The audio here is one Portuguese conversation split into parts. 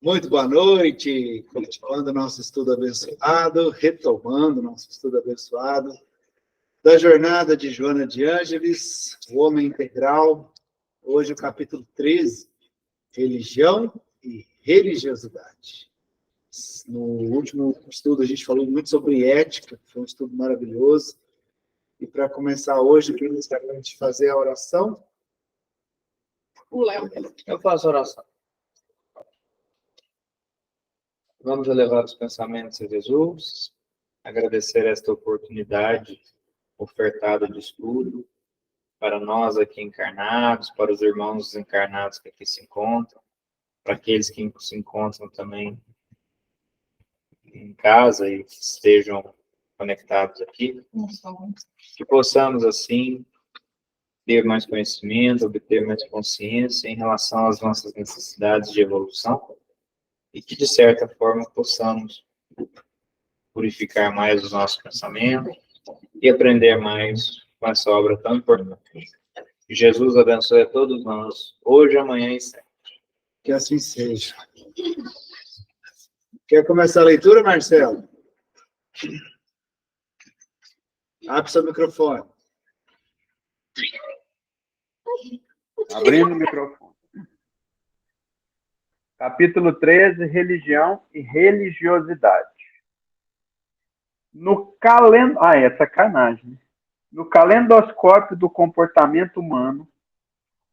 Muito boa noite, continuando nosso estudo abençoado, retomando nosso estudo abençoado da jornada de Joana de Ângeles, o homem integral, hoje o capítulo 13, religião e religiosidade. No último estudo a gente falou muito sobre ética, foi um estudo maravilhoso, e para começar hoje, quem está para a gente fazer a oração? O Léo. Eu faço a oração. Vamos elevar os pensamentos a Jesus, agradecer esta oportunidade ofertada de estudo para nós aqui encarnados, para os irmãos desencarnados que aqui se encontram, para aqueles que se encontram também em casa e que estejam conectados aqui, que possamos, assim, ter mais conhecimento, obter mais consciência em relação às nossas necessidades de evolução, e que, de certa forma, possamos purificar mais os nossos pensamentos e aprender mais com essa obra tão importante. Que Jesus abençoe a todos nós, hoje, amanhã e sempre. Que assim seja. Quer começar a leitura, Marcelo? Abre seu microfone. Abrindo o microfone. Capítulo 13, religião e religiosidade. É sacanagem. No calendoscópio do comportamento humano,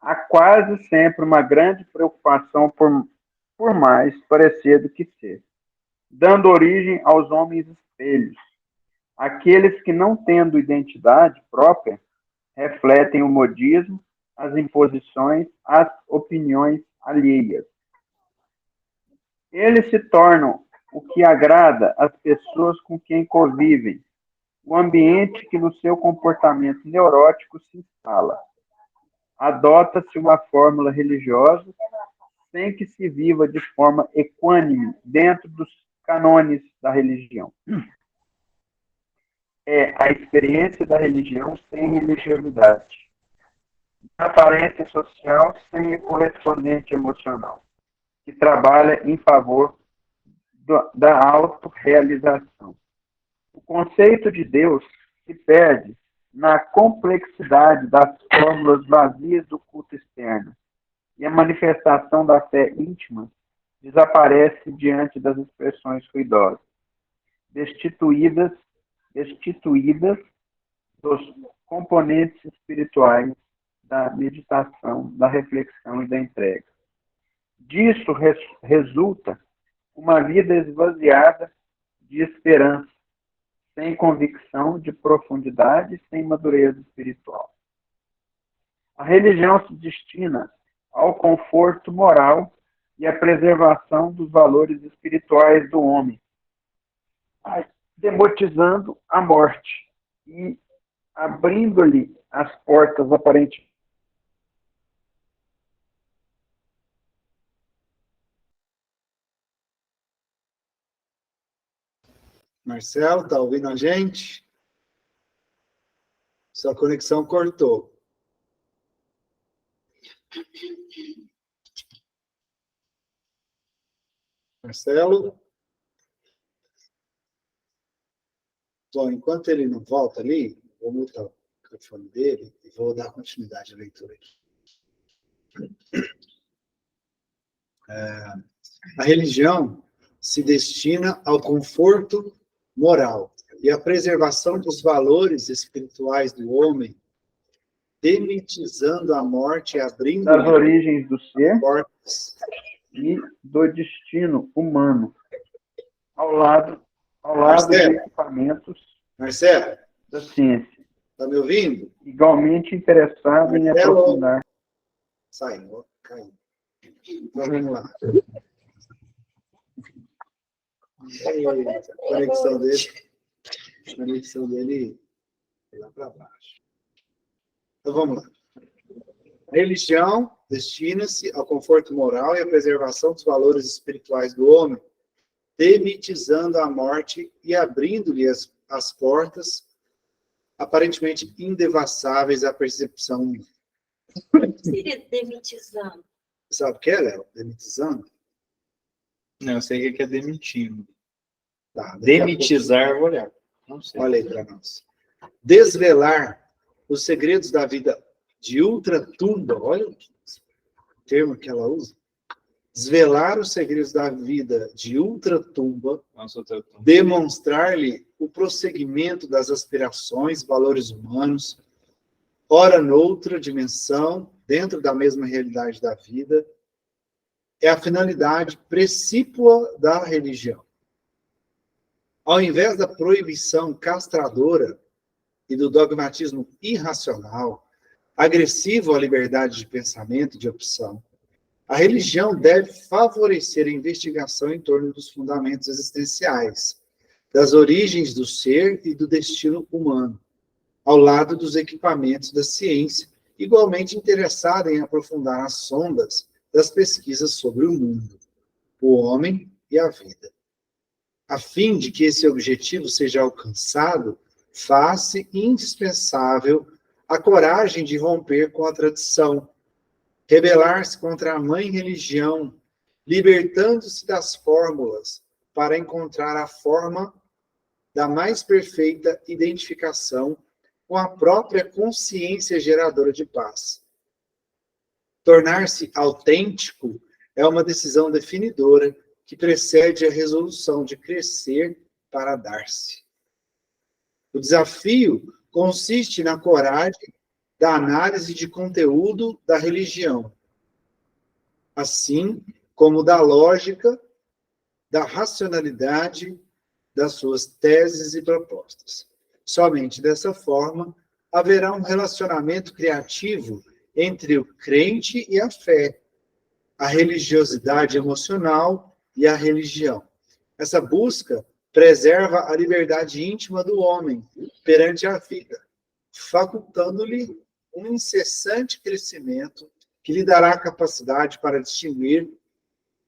há quase sempre uma grande preocupação por mais parecido que ser, dando origem aos homens espelhos, aqueles que, não tendo identidade própria, refletem o modismo, as imposições, as opiniões alheias. Eles se tornam o que agrada às pessoas com quem convivem, o ambiente que no seu comportamento neurótico se instala. Adota-se uma fórmula religiosa sem que se viva de forma equânime dentro dos cânones da religião. É a experiência da religião sem religiosidade, a aparência social sem a correspondente emocional, que trabalha em favor da autorrealização. O conceito de Deus se perde na complexidade das fórmulas vazias do culto externo, e a manifestação da fé íntima desaparece diante das expressões ruidosas, destituídas dos componentes espirituais da meditação, da reflexão e da entrega. Disso resulta uma vida esvaziada de esperança, sem convicção de profundidade, sem madureza espiritual. A religião se destina ao conforto moral e à preservação dos valores espirituais do homem, demotizando a morte e abrindo-lhe as portas aparentes. Marcelo, está ouvindo a gente? Sua conexão cortou. Marcelo? Bom, enquanto ele não volta ali, vou mutar o microfone dele e vou dar continuidade à leitura aqui. A religião se destina ao conforto moral e à preservação dos valores espirituais do homem, demitizando a morte e abrindo das origens do ser portas e do destino humano, ao lado Marcelo, de equipamentos Marcelo, da ciência, está me ouvindo? igualmente interessado em Marcelo, aprofundar. Saiu, caiu. Então, vamos lá. A conexão dele é lá para baixo. Então, vamos lá. A religião destina-se ao conforto moral e à preservação dos valores espirituais do homem, demitizando a morte e abrindo-lhe as portas aparentemente indevassáveis à percepção humana. O que seria demitizando? Sabe o que é, Léo? Demitizando? Não, eu sei que é demitindo. Tá, daqui a Demitizar, vou olhar. Não sei. pouco, olha aí para nós. Desvelar os segredos da vida de ultratumba, olha o termo que ela usa. Desvelar os segredos da vida de ultratumba, Nossa, outra turma. demonstrar-lhe o prosseguimento das aspirações, valores humanos, ora noutra dimensão, dentro da mesma realidade da vida, é a finalidade precípua da religião. Ao invés da proibição castradora e do dogmatismo irracional, agressivo à liberdade de pensamento e de opção, a religião deve favorecer a investigação em torno dos fundamentos existenciais, das origens do ser e do destino humano, ao lado dos equipamentos da ciência, igualmente interessada em aprofundar as sondas das pesquisas sobre o mundo, o homem e a vida. A fim de que esse objetivo seja alcançado, faz-se indispensável a coragem de romper com a tradição, rebelar-se contra a mãe religião, libertando-se das fórmulas para encontrar a forma da mais perfeita identificação com a própria consciência geradora de paz. Tornar-se autêntico é uma decisão definidora que precede a resolução de crescer para dar-se. O desafio consiste na coragem da análise de conteúdo da religião, assim como da lógica, da racionalidade das suas teses e propostas. Somente dessa forma haverá um relacionamento criativo entre o crente e a fé, a religiosidade emocional e a religião. Essa busca preserva a liberdade íntima do homem perante a vida, facultando-lhe um incessante crescimento que lhe dará a capacidade para distinguir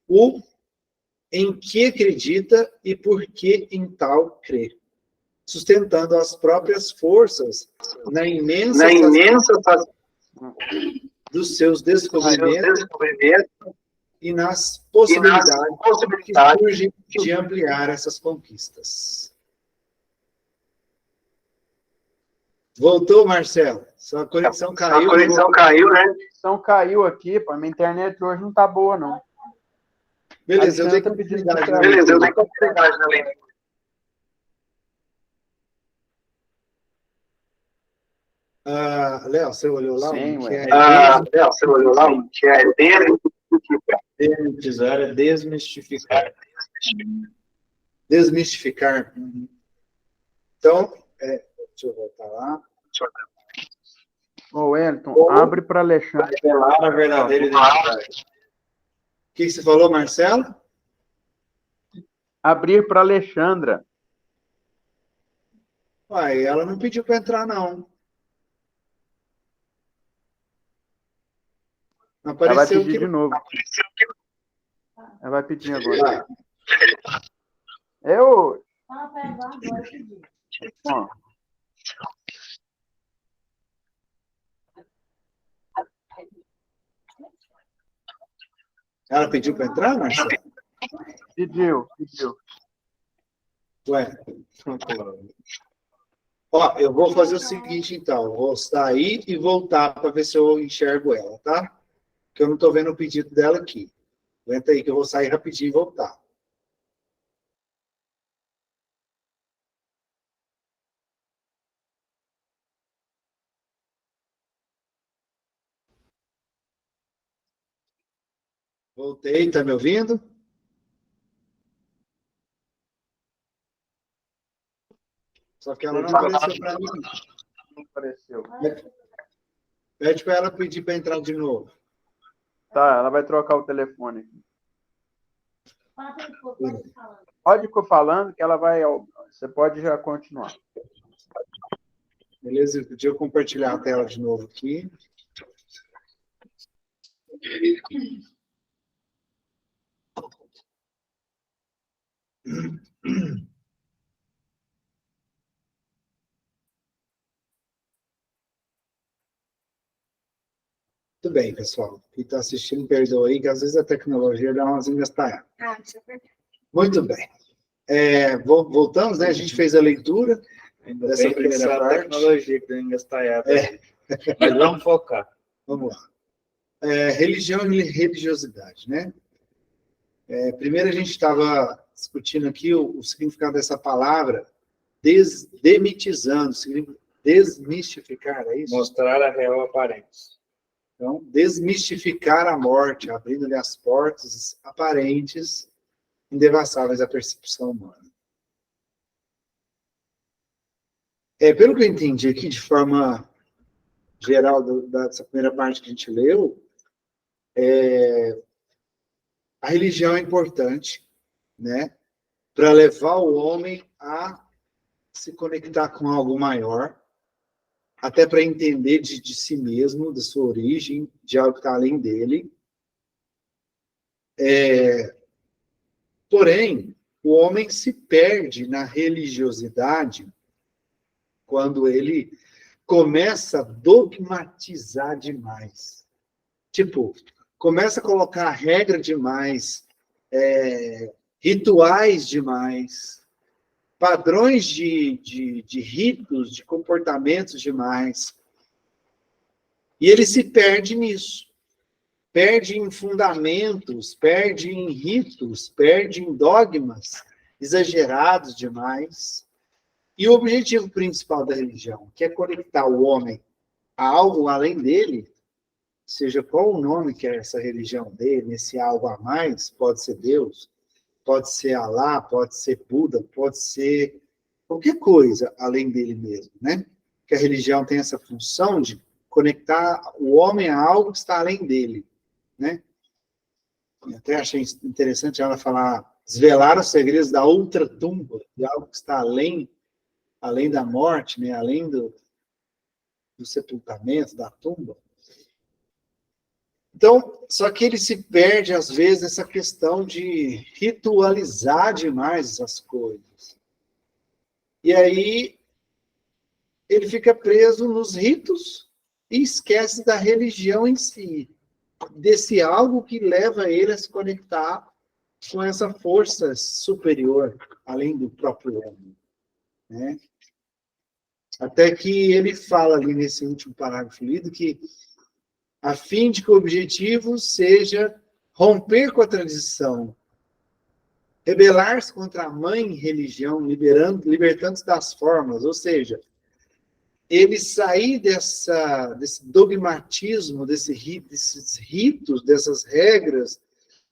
o em que acredita e por que em tal crê, sustentando as próprias forças na imensa dos seus descobrimentos e nas possibilidades que surgem de ampliar essas conquistas. Voltou, Marcelo? Sua conexão caiu. A conexão caiu, né? A conexão caiu aqui, pô. Minha internet hoje não tá boa, não. Beleza, eu dei continuidade na leitura. Léo, você olhou lá? Sim, o que ué. é Léo, você olhou lá? O que é Demitizar é desmistificar. desmistificar. Então, deixa eu voltar lá. Ô, Wellington, abre para Alexandre. Revelar a verdadeira identidade. O que você falou, Marcelo? Abrir para Alexandra. Uai, ela não pediu para entrar, não. Não Ela vai apareceu pedir que... de novo. Ela vai pedir agora. Eu... Ó, Ela pediu para entrar, Marcelo? pediu. Ué. Ó, eu vou fazer o seguinte, então. Eu vou sair e voltar para ver se eu enxergo ela, tá? Porque eu não estou vendo o pedido dela aqui. Aguenta aí que eu vou sair rapidinho e voltar. Voltei, tá me ouvindo? Só que ela não apareceu para mim. não apareceu. Pede para ela pedir para entrar de novo. Tá, ela vai trocar o telefone. Pode ficar falando que ela vai... Você pode já continuar. Beleza? Deixa eu compartilhar a tela de novo aqui. Muito Muito bem, pessoal. Quem está assistindo, perdoa aí, que às vezes a tecnologia dá umas engastalhadas. Isso é verdade. Muito bem. Voltamos, né? A gente fez a leitura Ainda dessa bem que primeira essa parte. tecnologia que deu engastalhada. Mas vamos focar. Vamos lá. Religião e religiosidade, né? Primeiro a gente estava discutindo aqui o significado dessa palavra, demitizando, significa desmistificar, é isso? Mostrar a real aparência. Então, desmistificar a morte, abrindo-lhe as portas aparentes, indevassáveis à percepção humana. Pelo que eu entendi aqui, de forma geral, dessa primeira parte que a gente leu, a religião é importante, né, para levar o homem a se conectar com algo maior, até para entender de si mesmo, da sua origem, de algo que está além dele. Porém, o homem se perde na religiosidade quando ele começa a dogmatizar demais. Tipo, começa a colocar regra demais, rituais demais, padrões de ritos, de comportamentos demais. E ele se perde nisso. Perde em fundamentos, perde em ritos, perde em dogmas exagerados demais. E o objetivo principal da religião, que é conectar o homem a algo além dele, seja qual o nome que é essa religião dele, esse algo a mais, pode ser Deus, pode ser Alá, pode ser Buda, pode ser qualquer coisa além dele mesmo, né? Que a religião tem essa função de conectar o homem a algo que está além dele, né? Eu até achei interessante ela falar, desvelar os segredos da ultratumba, de algo que está além da morte, né? Além do sepultamento, da tumba. Então, só que ele se perde, às vezes, nessa questão de ritualizar demais as coisas. E aí, ele fica preso nos ritos e esquece da religião em si, desse algo que leva ele a se conectar com essa força superior, além do próprio homem, né? Até que ele fala ali nesse último parágrafo lido que a fim de que o objetivo seja romper com a tradição, rebelar-se contra a mãe religião, libertando-se das formas, ou seja, ele sair desse dogmatismo, desses ritos, dessas regras,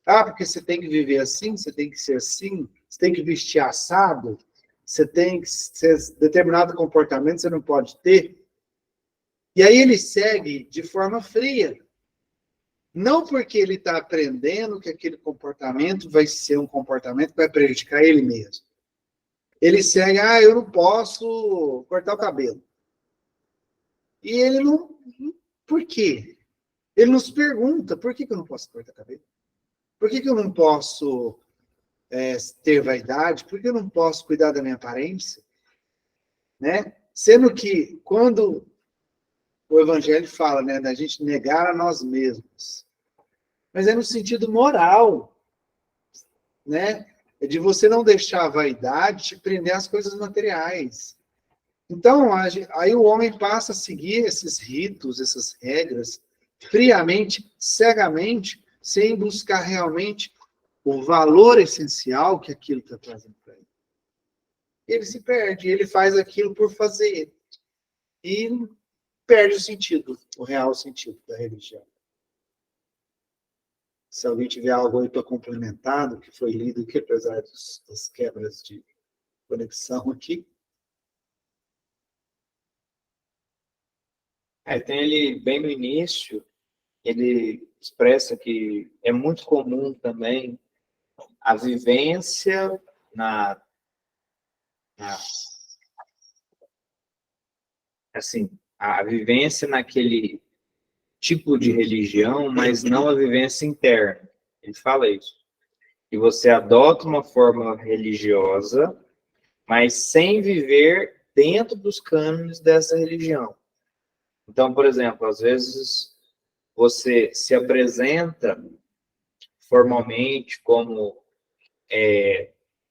porque você tem que viver assim, você tem que ser assim, você tem que vestir assado, você tem que ser determinado comportamento, você não pode ter. E aí ele segue de forma fria. Não porque ele está aprendendo que aquele comportamento vai ser um comportamento que vai prejudicar ele mesmo. Ele segue, eu não posso cortar o cabelo. E ele não... Por quê? Ele nos pergunta, por que eu não posso cortar o cabelo? Por que eu não posso ter vaidade? Por que eu não posso cuidar da minha aparência? Né? Sendo que, quando o Evangelho fala, né, da gente negar a nós mesmos, mas é no sentido moral, né? É de você não deixar a vaidade te prender às coisas materiais. Então, aí o homem passa a seguir esses ritos, essas regras, friamente, cegamente, sem buscar realmente o valor essencial que aquilo está trazendo para ele. Ele se perde, ele faz aquilo por fazer. E perde o sentido, o real sentido da religião. Se alguém tiver algo aí para complementar do que foi lido aqui, apesar das quebras de conexão aqui. Tem ele, bem no início, ele expressa que é muito comum também a vivência a vivência naquele tipo de religião, mas não a vivência interna. Ele fala isso. Que você adota uma forma religiosa, mas sem viver dentro dos cânones dessa religião. Então, por exemplo, às vezes você se apresenta formalmente como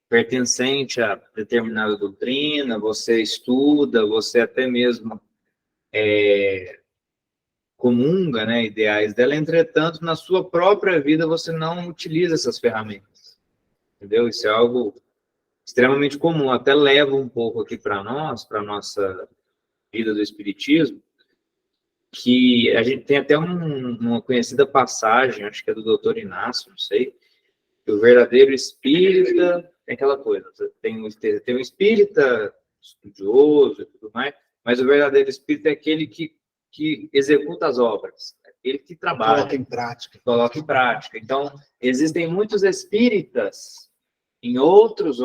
pertencente a determinada doutrina, você estuda, você até mesmo comunga, né, ideais dela, entretanto, na sua própria vida você não utiliza essas ferramentas, entendeu? Isso é algo extremamente comum, até leva um pouco aqui para nós, para a nossa vida do espiritismo, que a gente tem até uma conhecida passagem, acho que é do doutor Inácio, não sei, que o verdadeiro espírita é aquela coisa, tem um espírita estudioso e tudo mais, mas o verdadeiro espírita é aquele que executa as obras, aquele que trabalha. Coloca em prática. Coloca em prática. Então, existem muitos espíritas em outras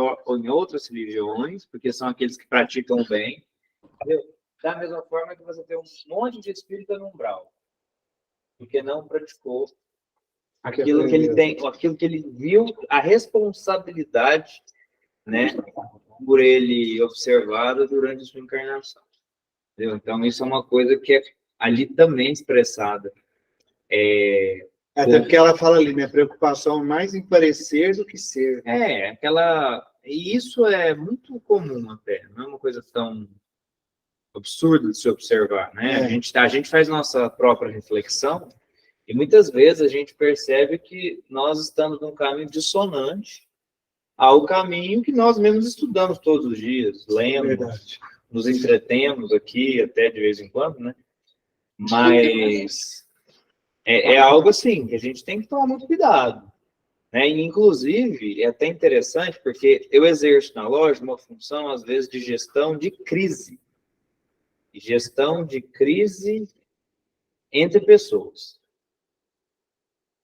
religiões, porque são aqueles que praticam bem, entendeu? Da mesma forma que você tem um monte de espírita no umbral, porque não praticou aquilo que ele tem, aquilo que ele viu, a responsabilidade, né, por ele observado durante a sua encarnação. Entendeu? Então, isso é uma coisa que é ali também expressada. Até porque ela fala ali, minha preocupação é mais em parecer do que ser. E isso é muito comum até, não é uma coisa tão absurda de se observar, né? A gente faz nossa própria reflexão e muitas vezes a gente percebe que nós estamos num caminho dissonante ao caminho que nós mesmos estudamos todos os dias, lemos, nos entretemos aqui até de vez em quando, né? Mas é algo assim que a gente tem que tomar muito cuidado, né? E, inclusive, é até interessante porque eu exerço na loja uma função, às vezes, de gestão de crise. Gestão de crise entre pessoas.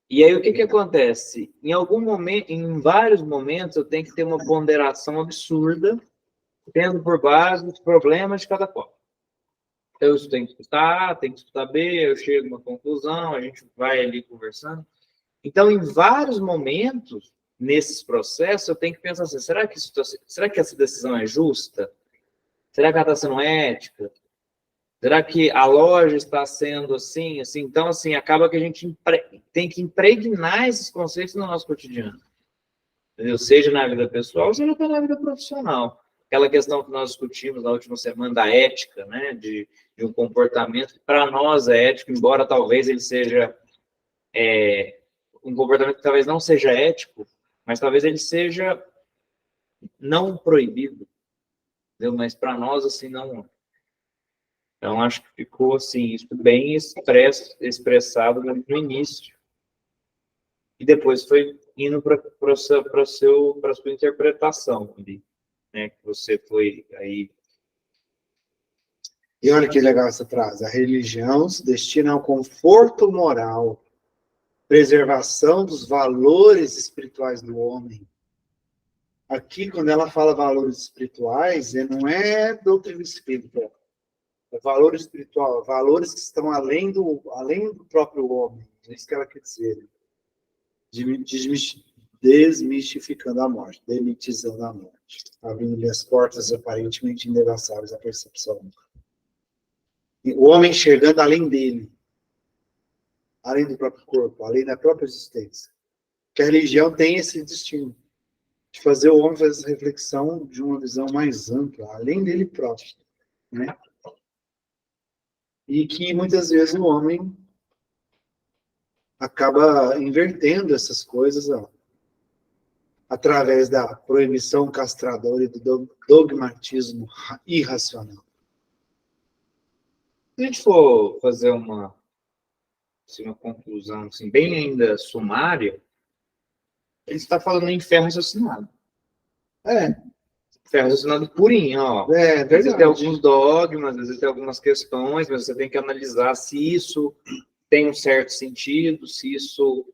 E aí, o que acontece? Em algum momento, em vários momentos, eu tenho que ter uma ponderação absurda, tendo por base os problemas de cada qual. Então, eu tenho que escutar A, tenho que escutar B, eu chego a uma conclusão, a gente vai ali conversando. Então, em vários momentos, nesses processos, eu tenho que pensar assim, será que essa decisão é justa? Será que ela está sendo ética? Será que a loja está sendo assim? Então, assim, acaba que a gente tem que impregnar esses conceitos no nosso cotidiano. Entendeu? Seja na vida pessoal, seja até na vida profissional. Aquela questão que nós discutimos na última semana da ética, né? De um comportamento que para nós é ético, embora talvez ele seja um comportamento que talvez não seja ético, mas talvez ele seja não proibido, entendeu? Mas para nós, assim, não. Então, acho que ficou, assim, isso bem expressado no início. E depois foi indo para a sua interpretação ali, né? Que você foi aí. E olha que legal essa frase. A religião se destina ao conforto moral, preservação dos valores espirituais do homem. Aqui, quando ela fala valores espirituais, não é doutrina espírita. É valor espiritual, valores que estão além do próprio homem. É isso que ela quer dizer. Desmistificando a morte, demitizando a morte, abrindo-lhe as portas aparentemente indevassáveis à percepção. O homem enxergando além dele, além do próprio corpo, além da própria existência. Que a religião tem esse destino, de fazer o homem fazer essa reflexão de uma visão mais ampla, além dele próprio, né? E que muitas vezes o homem acaba invertendo essas coisas, ó, através da proibição castradora e do dogmatismo irracional. Se a gente for fazer uma conclusão assim, bem ainda sumária, ele está falando em ferro raciocinado. Ferro raciocinado purinho, ó. Às vezes tem alguns dogmas, às vezes tem algumas questões, mas você tem que analisar se isso tem um certo sentido, se isso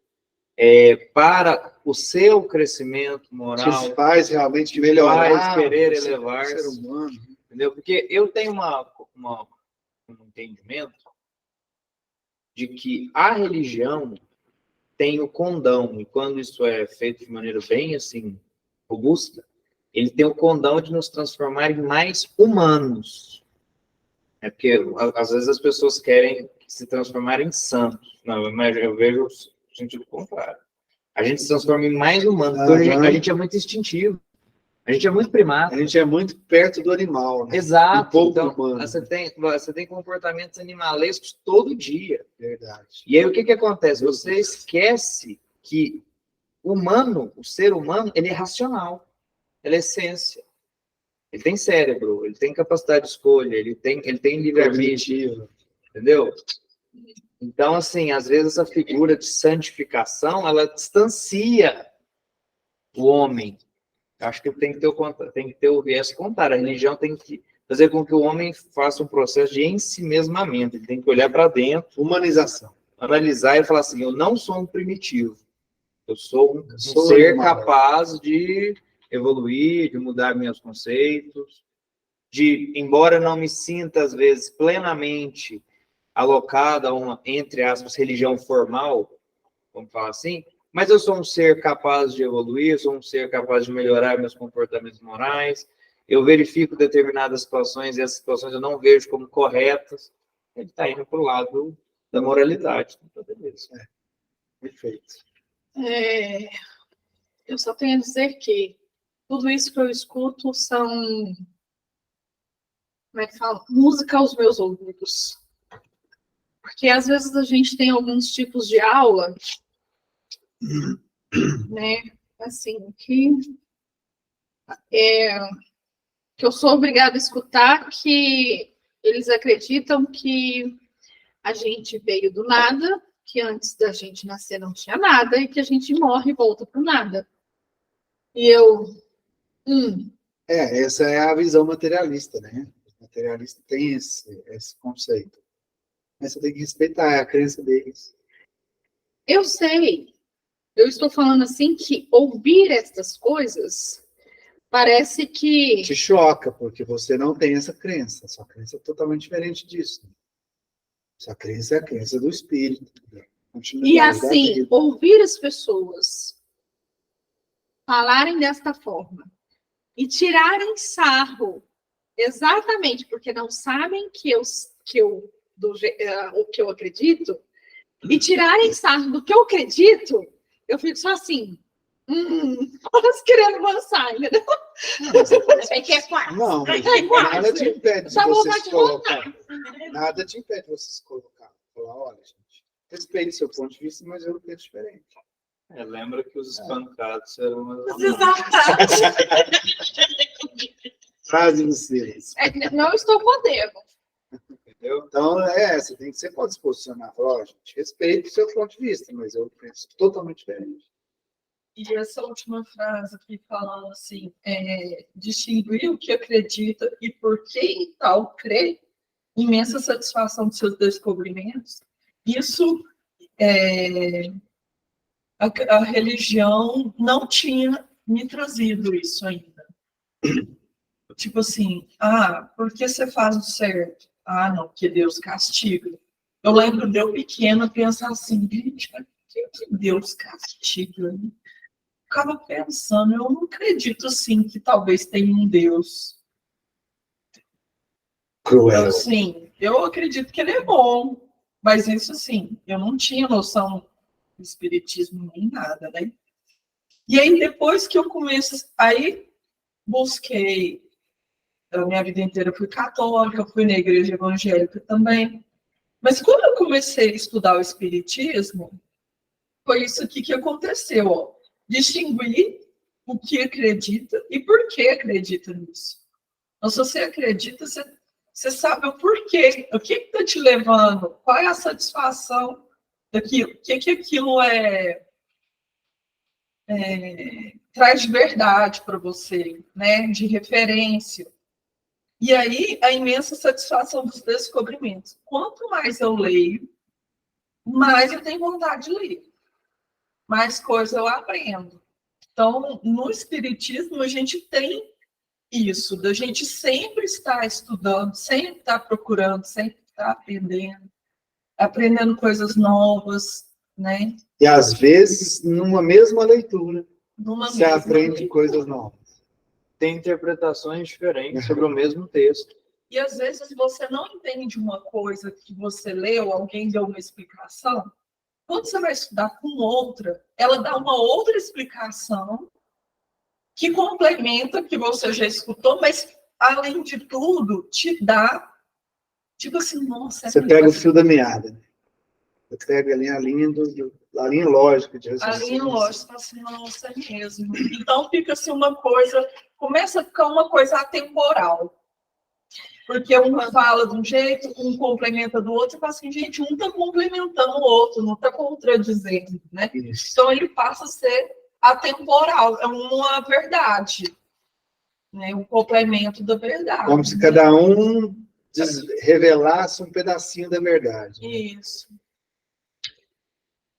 para o seu crescimento moral. Se faz realmente melhorar, faz querer elevar ser humano. Entendeu? Porque eu tenho um entendimento de que a religião tem o condão, e quando isso é feito de maneira bem assim robusta, ele tem o condão de nos transformar em mais humanos. Porque às vezes as pessoas querem se transformar em santos. Não, mas eu vejo o sentido contrário. A gente se transforma em mais humano, porque a gente é muito instintivo. A gente é muito primata. A gente é muito perto do animal, né? Exato. Um pouco Então, humano. você tem comportamentos animalescos todo dia. Verdade. E aí, o que acontece? Você esquece que o ser humano, ele é racional. Ele é essência. Ele tem cérebro, ele tem capacidade de escolha, ele tem livre-arbítrio, entendeu? Então, assim, às vezes essa figura de santificação, ela distancia o homem. Acho que tem que ter o viés contrário. A religião tem que fazer com que o homem faça um processo de ensimesmamento. Ele tem que olhar para dentro, Humanização. analisar e falar assim: eu não sou um primitivo. Eu sou um ser capaz de evoluir, de mudar meus conceitos, embora não me sinta, às vezes, plenamente alocado a uma, entre aspas, religião formal, vamos falar assim, mas eu sou um ser capaz de evoluir, eu sou um ser capaz de melhorar meus comportamentos morais, eu verifico determinadas situações e essas situações eu não vejo como corretas, ele está indo para o lado da moralidade. Então, beleza. Perfeito. Eu só tenho a dizer que tudo isso que eu escuto são, como é que fala? Música aos meus ouvidos. Porque às vezes a gente tem alguns tipos de aula, né, assim, que eu sou obrigada a escutar, que eles acreditam que a gente veio do nada, que antes da gente nascer não tinha nada, e que a gente morre e volta para o nada. E eu... Essa é a visão materialista, né? O materialista tem esse conceito. Mas você tem que respeitar a crença deles. Eu sei. Eu estou falando assim que ouvir essas coisas parece que... Te choca, porque você não tem essa crença. Sua crença é totalmente diferente disso. Sua crença é a crença do espírito. E assim, ouvir as pessoas falarem desta forma e tirarem sarro, exatamente porque não sabem o que eu acredito, e tirarem sarro do que eu acredito, eu fico só assim, quase querendo avançar, entendeu? Não, nada te impede de você se colocar. Nada te impede de você se colocar. Falar, olha, gente, respeite seu ponto de vista, mas eu penso diferente. Lembra que os espancados eram... Frase vocês. Não estou podendo. Entendeu? Então, você tem que ser pode se posicionar. Falar, ó, gente, respeito o seu ponto de vista, mas eu penso totalmente diferente. E essa última frase aqui falando assim, distinguir o que acredita e por que em tal crê, imensa satisfação dos seus descobrimentos. Isso, a religião não tinha me trazido isso ainda. Tipo assim, por que você faz o certo? Não, porque Deus castiga. Eu lembro de eu pequena pensar assim, gente, por que Deus castiga? Ficava pensando, eu não acredito assim que talvez tenha um Deus Cruel. Assim, eu acredito que ele é bom, mas isso assim, eu não tinha noção do espiritismo nem nada, né? E aí depois que eu busquei, a minha vida inteira fui católica, fui na igreja evangélica também, mas quando eu comecei a estudar o espiritismo, foi isso aqui que aconteceu, ó. Distinguir o que acredita e por que acredita nisso. Então, se você acredita, você sabe o porquê, o que está te levando, qual é a satisfação daquilo, o que aquilo traz de verdade para você, né, de referência. E aí, a imensa satisfação dos descobrimentos. Quanto mais eu leio, mais eu tenho vontade de ler. Mais coisa eu aprendo. Então, no espiritismo, a gente tem isso, da gente sempre estar estudando, sempre estar procurando, sempre estar aprendendo coisas novas, né? E às vezes, numa mesma leitura, você aprende coisas novas. Tem interpretações diferentes sobre o mesmo texto. E às vezes você não entende uma coisa que você leu, alguém deu uma explicação. Quando você vai estudar com outra, ela dá uma outra explicação que complementa o que você já escutou, mas, além de tudo, te dá, tipo assim, nossa... Você pega o fio da meada, né? Você pega ali a linha, a linha lógica de A raciocínio. linha lógica, assim, nossa, é mesmo. Então, fica assim uma coisa... Começa a ficar uma coisa atemporal. Porque um fala de um jeito, um complementa do outro, e fala assim, gente, um está complementando o outro, não está contradizendo, né? Isso. Então, ele passa a ser atemporal, é uma verdade, né? Um complemento da verdade. Como se cada um revelasse um pedacinho da verdade. Né? Isso.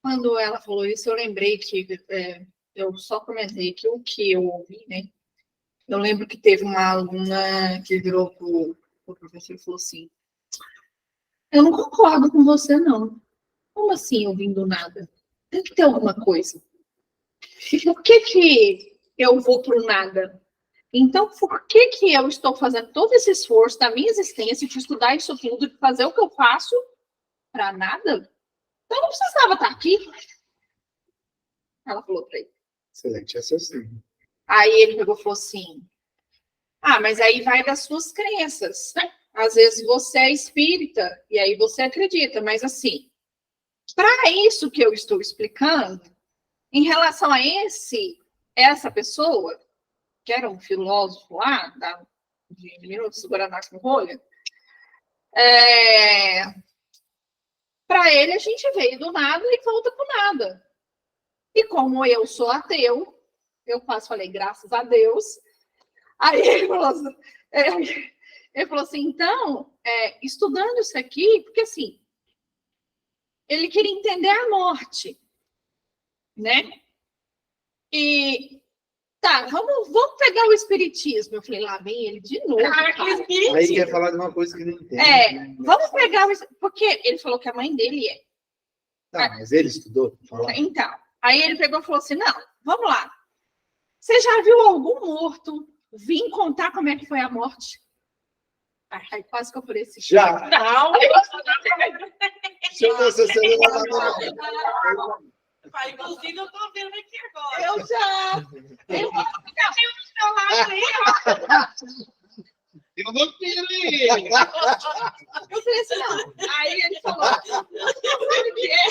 Quando ela falou isso, eu lembrei que eu só comentei que o que eu ouvi, né? Eu lembro que teve uma aluna que virou pro professor e falou assim: eu não concordo com você, não. Como assim, ouvindo nada? Tem que ter alguma coisa. E por que eu vou pro nada? Então, por que eu estou fazendo todo esse esforço da minha existência de estudar isso tudo, de fazer o que eu faço para nada? Então, não precisava estar aqui. Ela falou para ele. Excelente raciocínio. Aí ele pegou e falou assim: ah, mas aí vai das suas crenças. Às vezes você é espírita e aí você acredita, mas assim, para isso que eu estou explicando, em relação a essa pessoa, que era um filósofo lá, de Minutos do Guaraná com rolha, para ele a gente veio do nada e volta para o nada. E como eu sou ateu, eu quase falei, graças a Deus. Aí ele falou assim, então, estudando isso aqui, porque assim, ele queria entender a morte, né? E tá, vamos pegar o espiritismo. Eu falei, lá vem ele de novo. Aí quer falar de uma coisa que não entende. Né? Vamos pegar porque ele falou que a mãe dele é. Tá, mas ele estudou? Então, aí ele pegou e falou assim, não, vamos lá. Você já viu algum morto vir contar como é que foi a morte? Ai, quase que eu falei assim. Já! Não! Se eu fosse você, Inclusive, eu tô vendo aqui agora. Eu já! Eu vou ficar vendo do seu lado aí, ó. eu não quero ir! Eu falei assim, não. Aí ele falou, sabe o que é?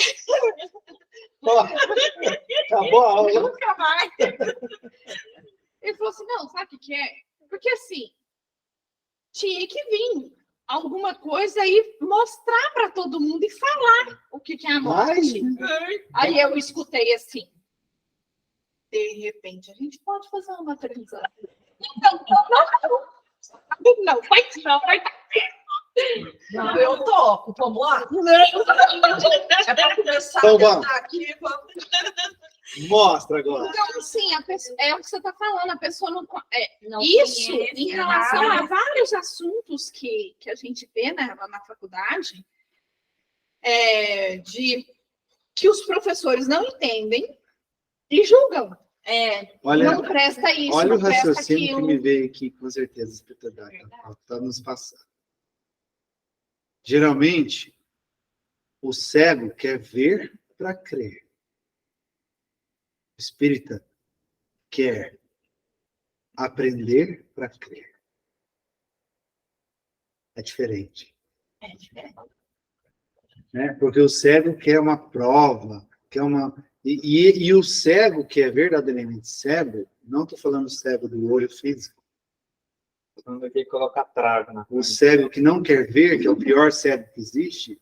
Acabou a aula. Nunca mais. Ele falou assim, não, sabe o que é? Porque assim, tinha que vir alguma coisa e mostrar para todo mundo e falar o que é a morte. Aí eu escutei assim, de repente, a gente pode fazer uma televisão. Não, vai não. Não, eu topo, vamos lá? É para começar Então, a tentar aqui. Mostra agora. Então, assim, é o que você está falando, a pessoa não. Não Isso, conhece, em relação a vários assuntos que a gente vê na faculdade, que os professores não entendem e julgam. Não presta isso, olha não o presta raciocínio aquilo. que me veio aqui, com certeza, a espiritualidade está nos passando. Geralmente, o cego quer ver para crer. O espírita quer aprender para crer. É diferente. Né? Porque o cego quer uma prova, quer uma... E o cego que é verdadeiramente cego, não estou falando cego do olho físico, Quando aqui colocar trave na o cego que não quer ver, que é o pior cego que existe,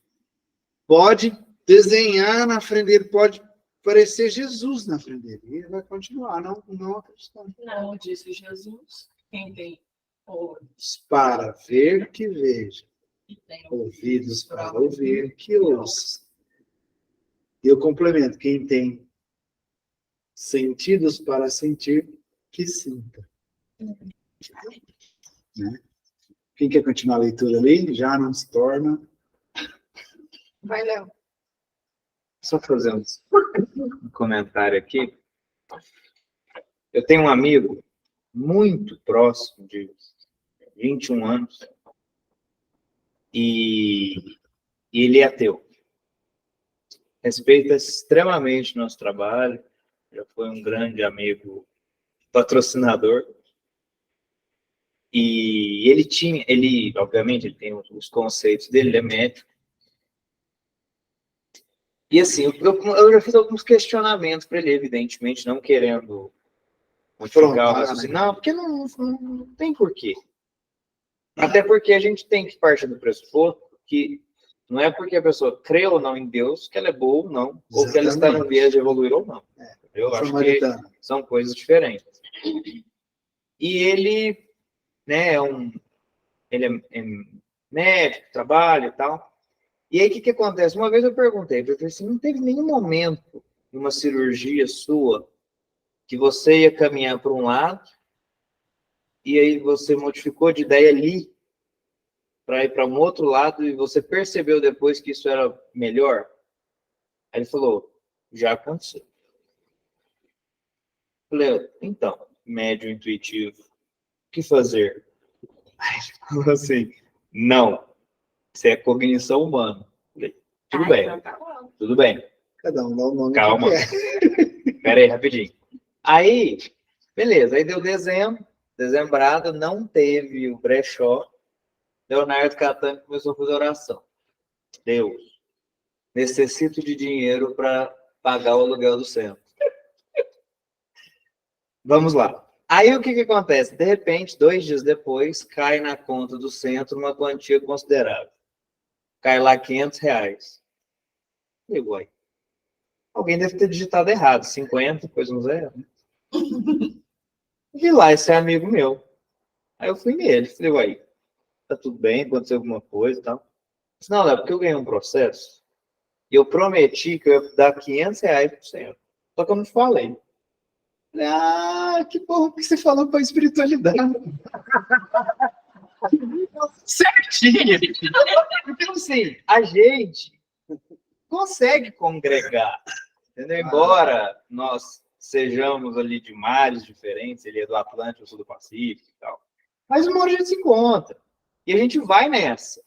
pode desenhar na frente dele, pode parecer Jesus na frente dele. E ele vai continuar não acreditando. Não, disse Jesus. Quem tem olhos Para ver que veja, e tem ouvidos para ouvir que ouça. E eu complemento, quem tem sentidos para sentir, que sinta. Né? Quem quer continuar a leitura ali, já não se torna. Vai, Léo. Só fazer um comentário aqui. Eu tenho um amigo muito próximo, de 21 anos, e ele é ateu. Respeita extremamente nosso trabalho, já foi um grande amigo patrocinador. E ele, obviamente, ele tem os conceitos dele, ele é médico. E assim, eu já fiz alguns questionamentos para ele, evidentemente, não querendo modificar o raciocínio. Não, porque não tem porquê. Até porque a gente tem que partir do pressuposto que não é porque a pessoa crê ou não em Deus que ela é boa ou não, ou que ela está no viés de evoluir ou não. Eu acho que são coisas diferentes. E ele, né, ele é médico, trabalha e tal. E aí, o que acontece? Uma vez eu perguntei, assim, não teve nenhum momento numa cirurgia sua que você ia caminhar para um lado e aí você modificou de ideia ali para ir para um outro lado e você percebeu depois que isso era melhor? Aí ele falou, já aconteceu. Eu falei, então, médio intuitivo, o que fazer? Aí ele falou assim, não, isso é cognição humana. Eu falei, tudo bem, então tá bom. Tudo bem. Cada um dá o nome. Calma. Pera aí, rapidinho. Aí, beleza, aí deu dezembrada, não teve o brechó. Leonardo Catani começou a fazer oração. Deus, necessito de dinheiro para pagar o aluguel do centro. Vamos lá. Aí o que acontece? De repente, 2 dias depois, cai na conta do centro uma quantia considerável. Cai lá R$500. Igual. Alguém deve ter digitado errado, 50, depois um zero. Vi lá, esse é amigo meu. Aí eu fui nele, falei, uai, tá tudo bem, aconteceu alguma coisa e tal. Disse, não, é porque eu ganhei um processo e eu prometi que eu ia dar R$500 pro centro. Só que eu não falei. Falei, que bom que você falou para a espiritualidade. Certinho. Então, assim, a gente consegue congregar, entendeu? Embora nós sejamos ali de mares diferentes, ele é do Atlântico, eu sou do Pacífico e tal. Mas uma hora a gente se encontra. E a gente vai nessa.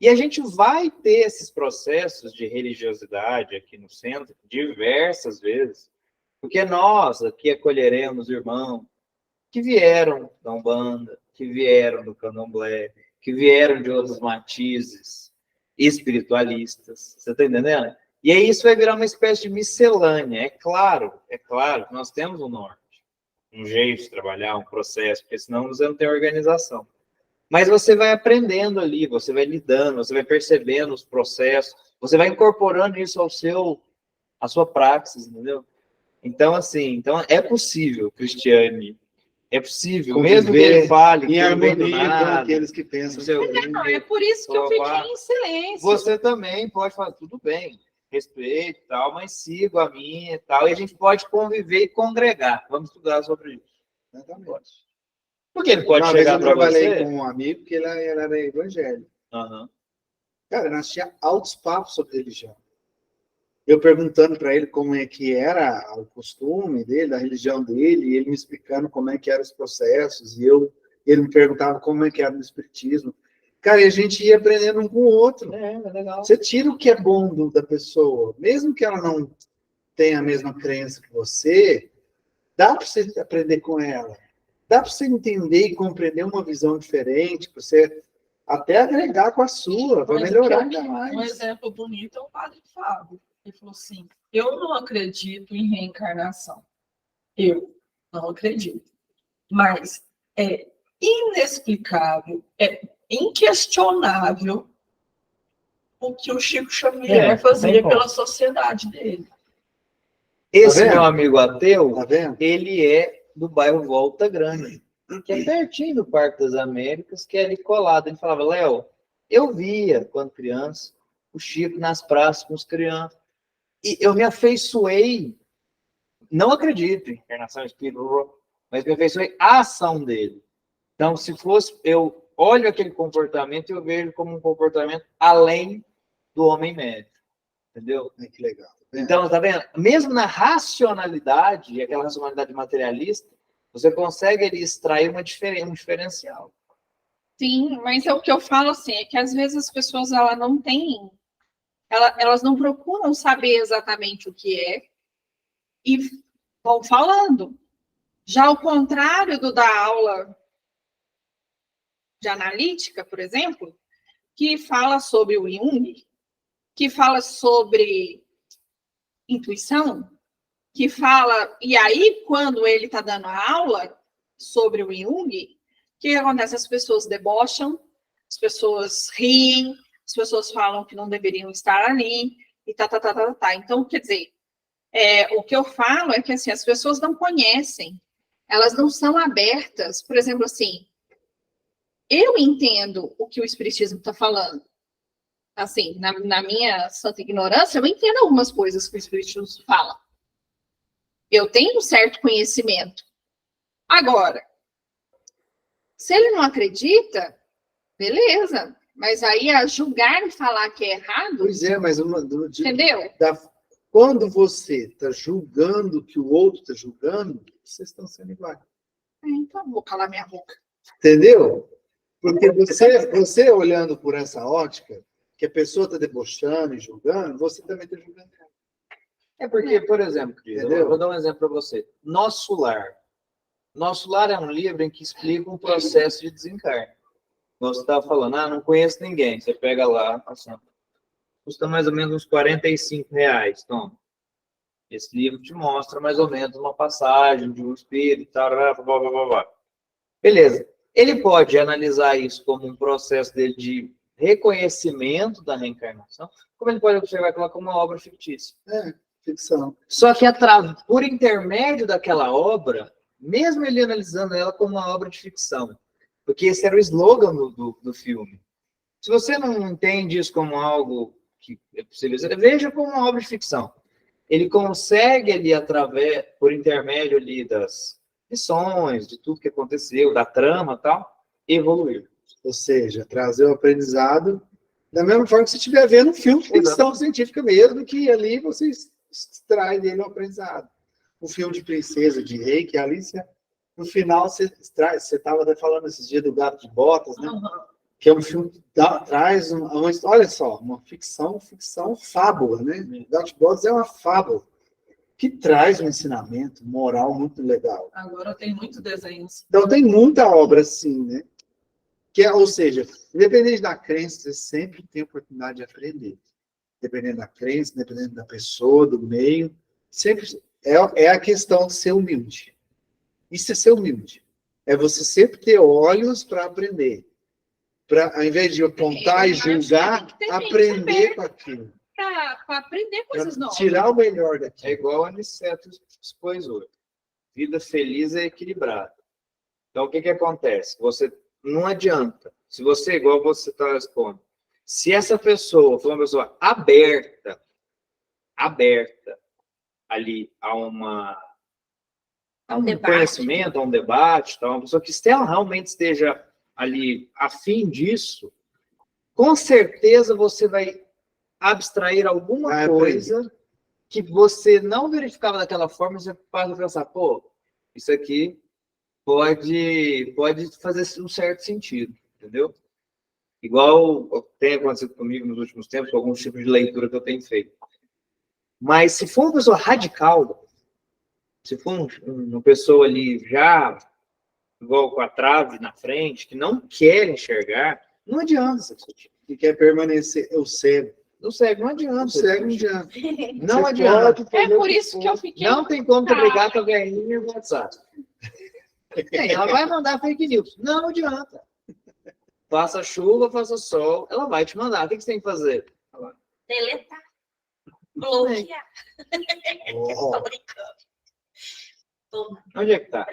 E a gente vai ter esses processos de religiosidade aqui no centro diversas vezes, porque nós aqui acolheremos irmãos que vieram da Umbanda, que vieram do Candomblé, que vieram de outros matizes espiritualistas. Você está entendendo? E aí isso vai virar uma espécie de miscelânea. É claro que nós temos um norte, um jeito de trabalhar, um processo, porque senão você não tem organização. Mas você vai aprendendo ali, você vai lidando, você vai percebendo os processos, você vai incorporando isso à sua praxis, entendeu? Então, assim, é possível, Cristiane, é possível, mesmo que ele fale em harmonia com aqueles que pensam. É por isso que eu fiquei em silêncio. Você também pode falar, tudo bem, respeito e tal, mas sigo a minha e tal, e a gente pode conviver e congregar. Vamos estudar sobre isso. Exatamente. Porque ele pode chegar para você... Eu trabalhei com um amigo que ele era evangélico. Uhum. Cara, nós tínhamos altos papos sobre religião. Eu perguntando para ele como é que era o costume dele, da religião dele, e ele me explicando como é que eram os processos, e ele me perguntava como é que era o espiritismo. Cara, e a gente ia aprendendo um com o outro. É legal. Você tira o que é bom da pessoa, mesmo que ela não tenha a mesma crença que você, dá para você aprender com ela. Dá para você entender e compreender uma visão diferente, para você até agregar com a sua, para melhorar ainda mais. Um exemplo bonito é o Padre Fábio. Ele falou assim, eu não acredito em reencarnação. Eu não acredito. Mas é inexplicável, é inquestionável o que o Chico Xavier fazia pela sociedade dele. Esse meu amigo ateu, tá vendo? Ele é do bairro Volta Grande, que é pertinho do Parque das Américas, que é ali colado. Ele falava, Léo, eu via, quando criança, o Chico nas praças com os crianças. E eu me afeiçoei, não acredito em encarnação espírita, mas me afeiçoei à ação dele. Então, se fosse, eu olho aquele comportamento e eu vejo como um comportamento além do homem médio. Entendeu? Que legal. Então, tá vendo? Mesmo na racionalidade, aquela racionalidade materialista, você consegue ali extrair um diferencial. Sim, mas é o que eu falo assim, é que às vezes as pessoas elas não procuram saber exatamente o que é e vão falando. Já ao contrário do da aula de analítica, por exemplo, que fala sobre o Jung, que fala sobre intuição, que fala. E aí, quando ele está dando a aula sobre o Jung, o que acontece? As pessoas debocham, as pessoas riem, as pessoas falam que não deveriam estar ali, e tá. Então, quer dizer, o que eu falo é que assim, as pessoas não conhecem, elas não são abertas. Por exemplo, assim, eu entendo o que o Espiritismo está falando. Assim, na minha santa ignorância, eu entendo algumas coisas que o Espiritismo fala. Eu tenho um certo conhecimento. Agora, se ele não acredita, beleza. Mas aí a julgar e falar que é errado. Pois é, mas entendeu? Quando você está julgando que o outro está julgando, vocês estão sendo iguais. Então, vou calar minha boca. Entendeu? Porque você olhando por essa ótica, que a pessoa está debochando e julgando, você também está julgando. É porque, por exemplo, Cris, eu vou dar um exemplo para você. Nosso Lar. Nosso Lar é um livro em que explica um processo de desencarne. Você estava falando, não conheço ninguém. Você pega lá, assim, custa mais ou menos uns R$45. Então, esse livro te mostra mais ou menos uma passagem de um espírito, blá, blá, blá, blá. Beleza. Ele pode analisar isso como um processo dele de reconhecimento da reencarnação, como ele pode observar aquela como uma obra fictícia. Ficção. Só que por intermédio daquela obra, mesmo ele analisando ela como uma obra de ficção, porque esse era o slogan do filme. Se você não entende isso como algo que é possível, veja como uma obra de ficção. Ele consegue ali, por intermédio ali das lições, de tudo que aconteceu, da trama e tal, evoluir. Ou seja, trazer o aprendizado da mesma forma que você estiver vendo um filme de ficção científica mesmo, que ali você extrai dele o aprendizado. O filme de princesa, de rei, que ali, no final, você estava falando esses dias do Gato de Botas, né? Uhum. Que é um filme que traz olha só, uma ficção fábula, né? O Gato de Botas é uma fábula que traz um ensinamento moral muito legal. Agora tem muito desenho. Então tem muita obra assim, né? Ou seja, independente da crença, você sempre tem oportunidade de aprender. Dependendo da crença, dependendo da pessoa, do meio, sempre é a questão de ser humilde. Isso é ser humilde. É você sempre ter olhos para aprender. Ao invés de apontar e julgar, aprender com aquilo. Para aprender coisas novas. Tirar o melhor daquilo. É igual a Aniceto expôs hoje. Vida feliz é equilibrada. Então, o que acontece? Você não adianta. Se você, igual você está expondo, se essa pessoa for uma pessoa aberta ali a um conhecimento, a um debate, uma pessoa que se ela realmente esteja ali afim disso, com certeza você vai abstrair alguma coisa que você não verificava daquela forma, você passa a pensar, isso aqui pode fazer um certo sentido, entendeu? Igual tem acontecido comigo nos últimos tempos, com alguns tipos de leitura que eu tenho feito. Mas se for uma pessoa radical, se for uma pessoa ali já, igual com a trave na frente, que não quer enxergar, não adianta você discutir. Que quer permanecer, o cego. O cego não adianta. O cego não adianta. Não adianta. É por isso que eu fiquei... Não tem como brigar com a velhinha no WhatsApp. Ela vai mandar fake news. Não adianta. Faça chuva, faça sol, ela vai te mandar. O que você tem que fazer? Deletar. Bloquear. Tô brincando. Onde é que tá?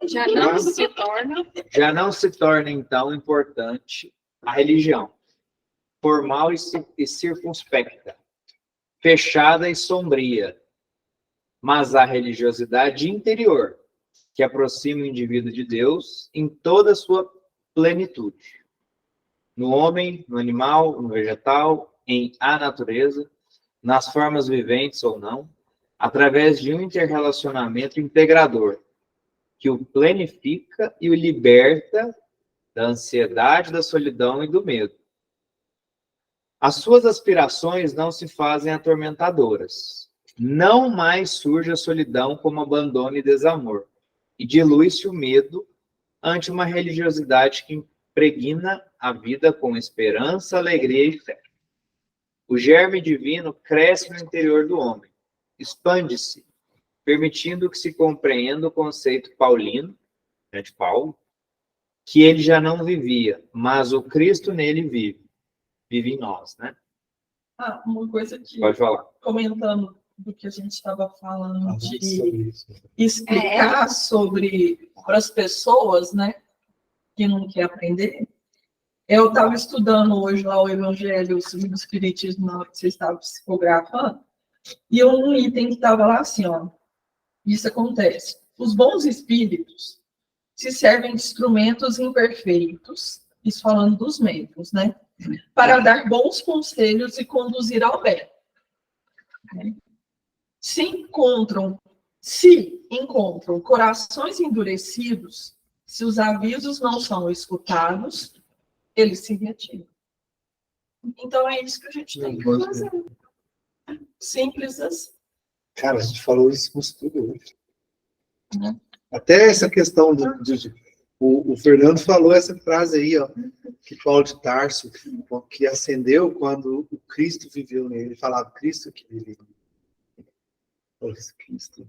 Já não se torna, então, importante a religião. Formal e circunspecta. Fechada e sombria. Mas a religiosidade interior, que aproxima o indivíduo de Deus em toda a sua plenitude. No homem, no animal, no vegetal, a natureza, nas formas viventes ou não, através de um interrelacionamento integrador, que o planifica e o liberta da ansiedade, da solidão e do medo. As suas aspirações não se fazem atormentadoras. Não mais surge a solidão como abandono e desamor, e dilui-se o medo ante uma religiosidade que impregna a vida com esperança, alegria e fé. O germe divino cresce no interior do homem, expande-se, permitindo que se compreenda o conceito paulino, de Paulo, que ele já não vivia, mas o Cristo nele vive em nós, né? Ah, uma coisa que, Pode falar. comentando do que a gente estava falando de Sobre isso. explicar sobre para as pessoas, né, que não quer aprender. Eu estava estudando hoje lá o Evangelho segundo o Espiritismo na hora que você estava psicografando, e um item que estava lá assim, ó, isso acontece. Os bons espíritos se servem de instrumentos imperfeitos, isso falando dos membros, né, para dar bons conselhos e conduzir ao bem. Se encontram corações endurecidos, se os avisos não são escutados, eles se retiram. Então é isso que a gente tem que fazer. Simples assim. Cara, a gente falou isso com tudo hoje. Né? Até essa questão o Fernando falou essa frase aí, ó, que Paulo de Tarso, que acendeu quando o Cristo viveu nele. Ele falava, Cristo que viveu. Olha esse Cristo.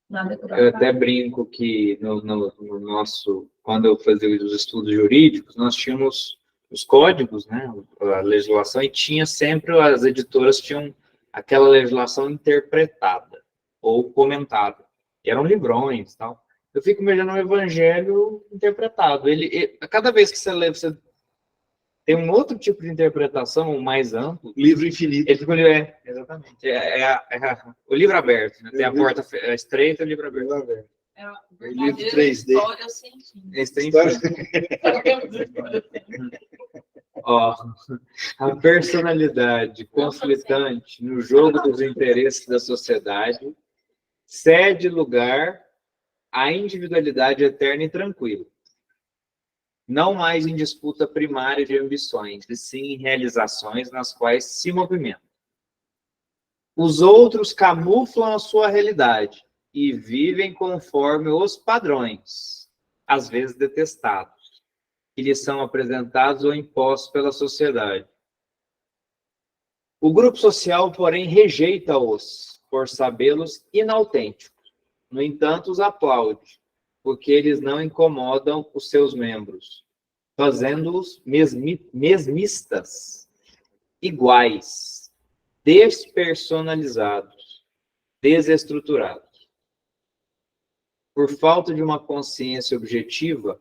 Nada por Eu acaso. até brinco que no nosso, quando eu fazia os estudos jurídicos, nós tínhamos os códigos, né, a legislação, e tinha sempre, as editoras tinham aquela legislação interpretada ou comentada. E eram livrões e tal. Eu fico imaginando um evangelho interpretado. Cada vez que você lê, você tem um outro tipo de interpretação mais amplo. Livro infinito. Ele fica, exatamente. O livro aberto, né? Tem a porta estreita e o livro aberto. É a Livro verdadeira 3D. história sem fim. Esse tem História- Ó, a personalidade conflitante no jogo dos interesses da sociedade cede lugar à individualidade eterna e tranquila. Não mais em disputa primária de ambições, e sim em realizações nas quais se movimenta. Os outros camuflam a sua realidade e vivem conforme os padrões, às vezes detestados, que lhes são apresentados ou impostos pela sociedade. O grupo social, porém, rejeita-os por sabê-los inautênticos. No entanto, os aplaude, porque eles não incomodam os seus membros, fazendo-os mesmistas, iguais, despersonalizados, desestruturados. Por falta de uma consciência objetiva,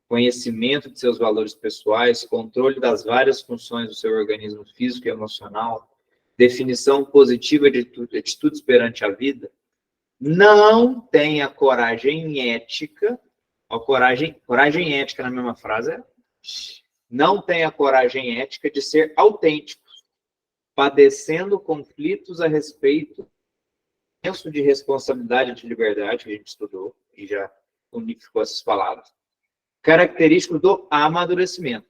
conhecimento de seus valores pessoais, controle das várias funções do seu organismo físico e emocional, definição positiva de atitudes perante a vida, não tem a coragem ética, a coragem ética na mesma frase, não tem a coragem ética de ser autênticos, padecendo conflitos a respeito do senso de responsabilidade e de liberdade, que a gente estudou e já unificou essas palavras, característico do amadurecimento,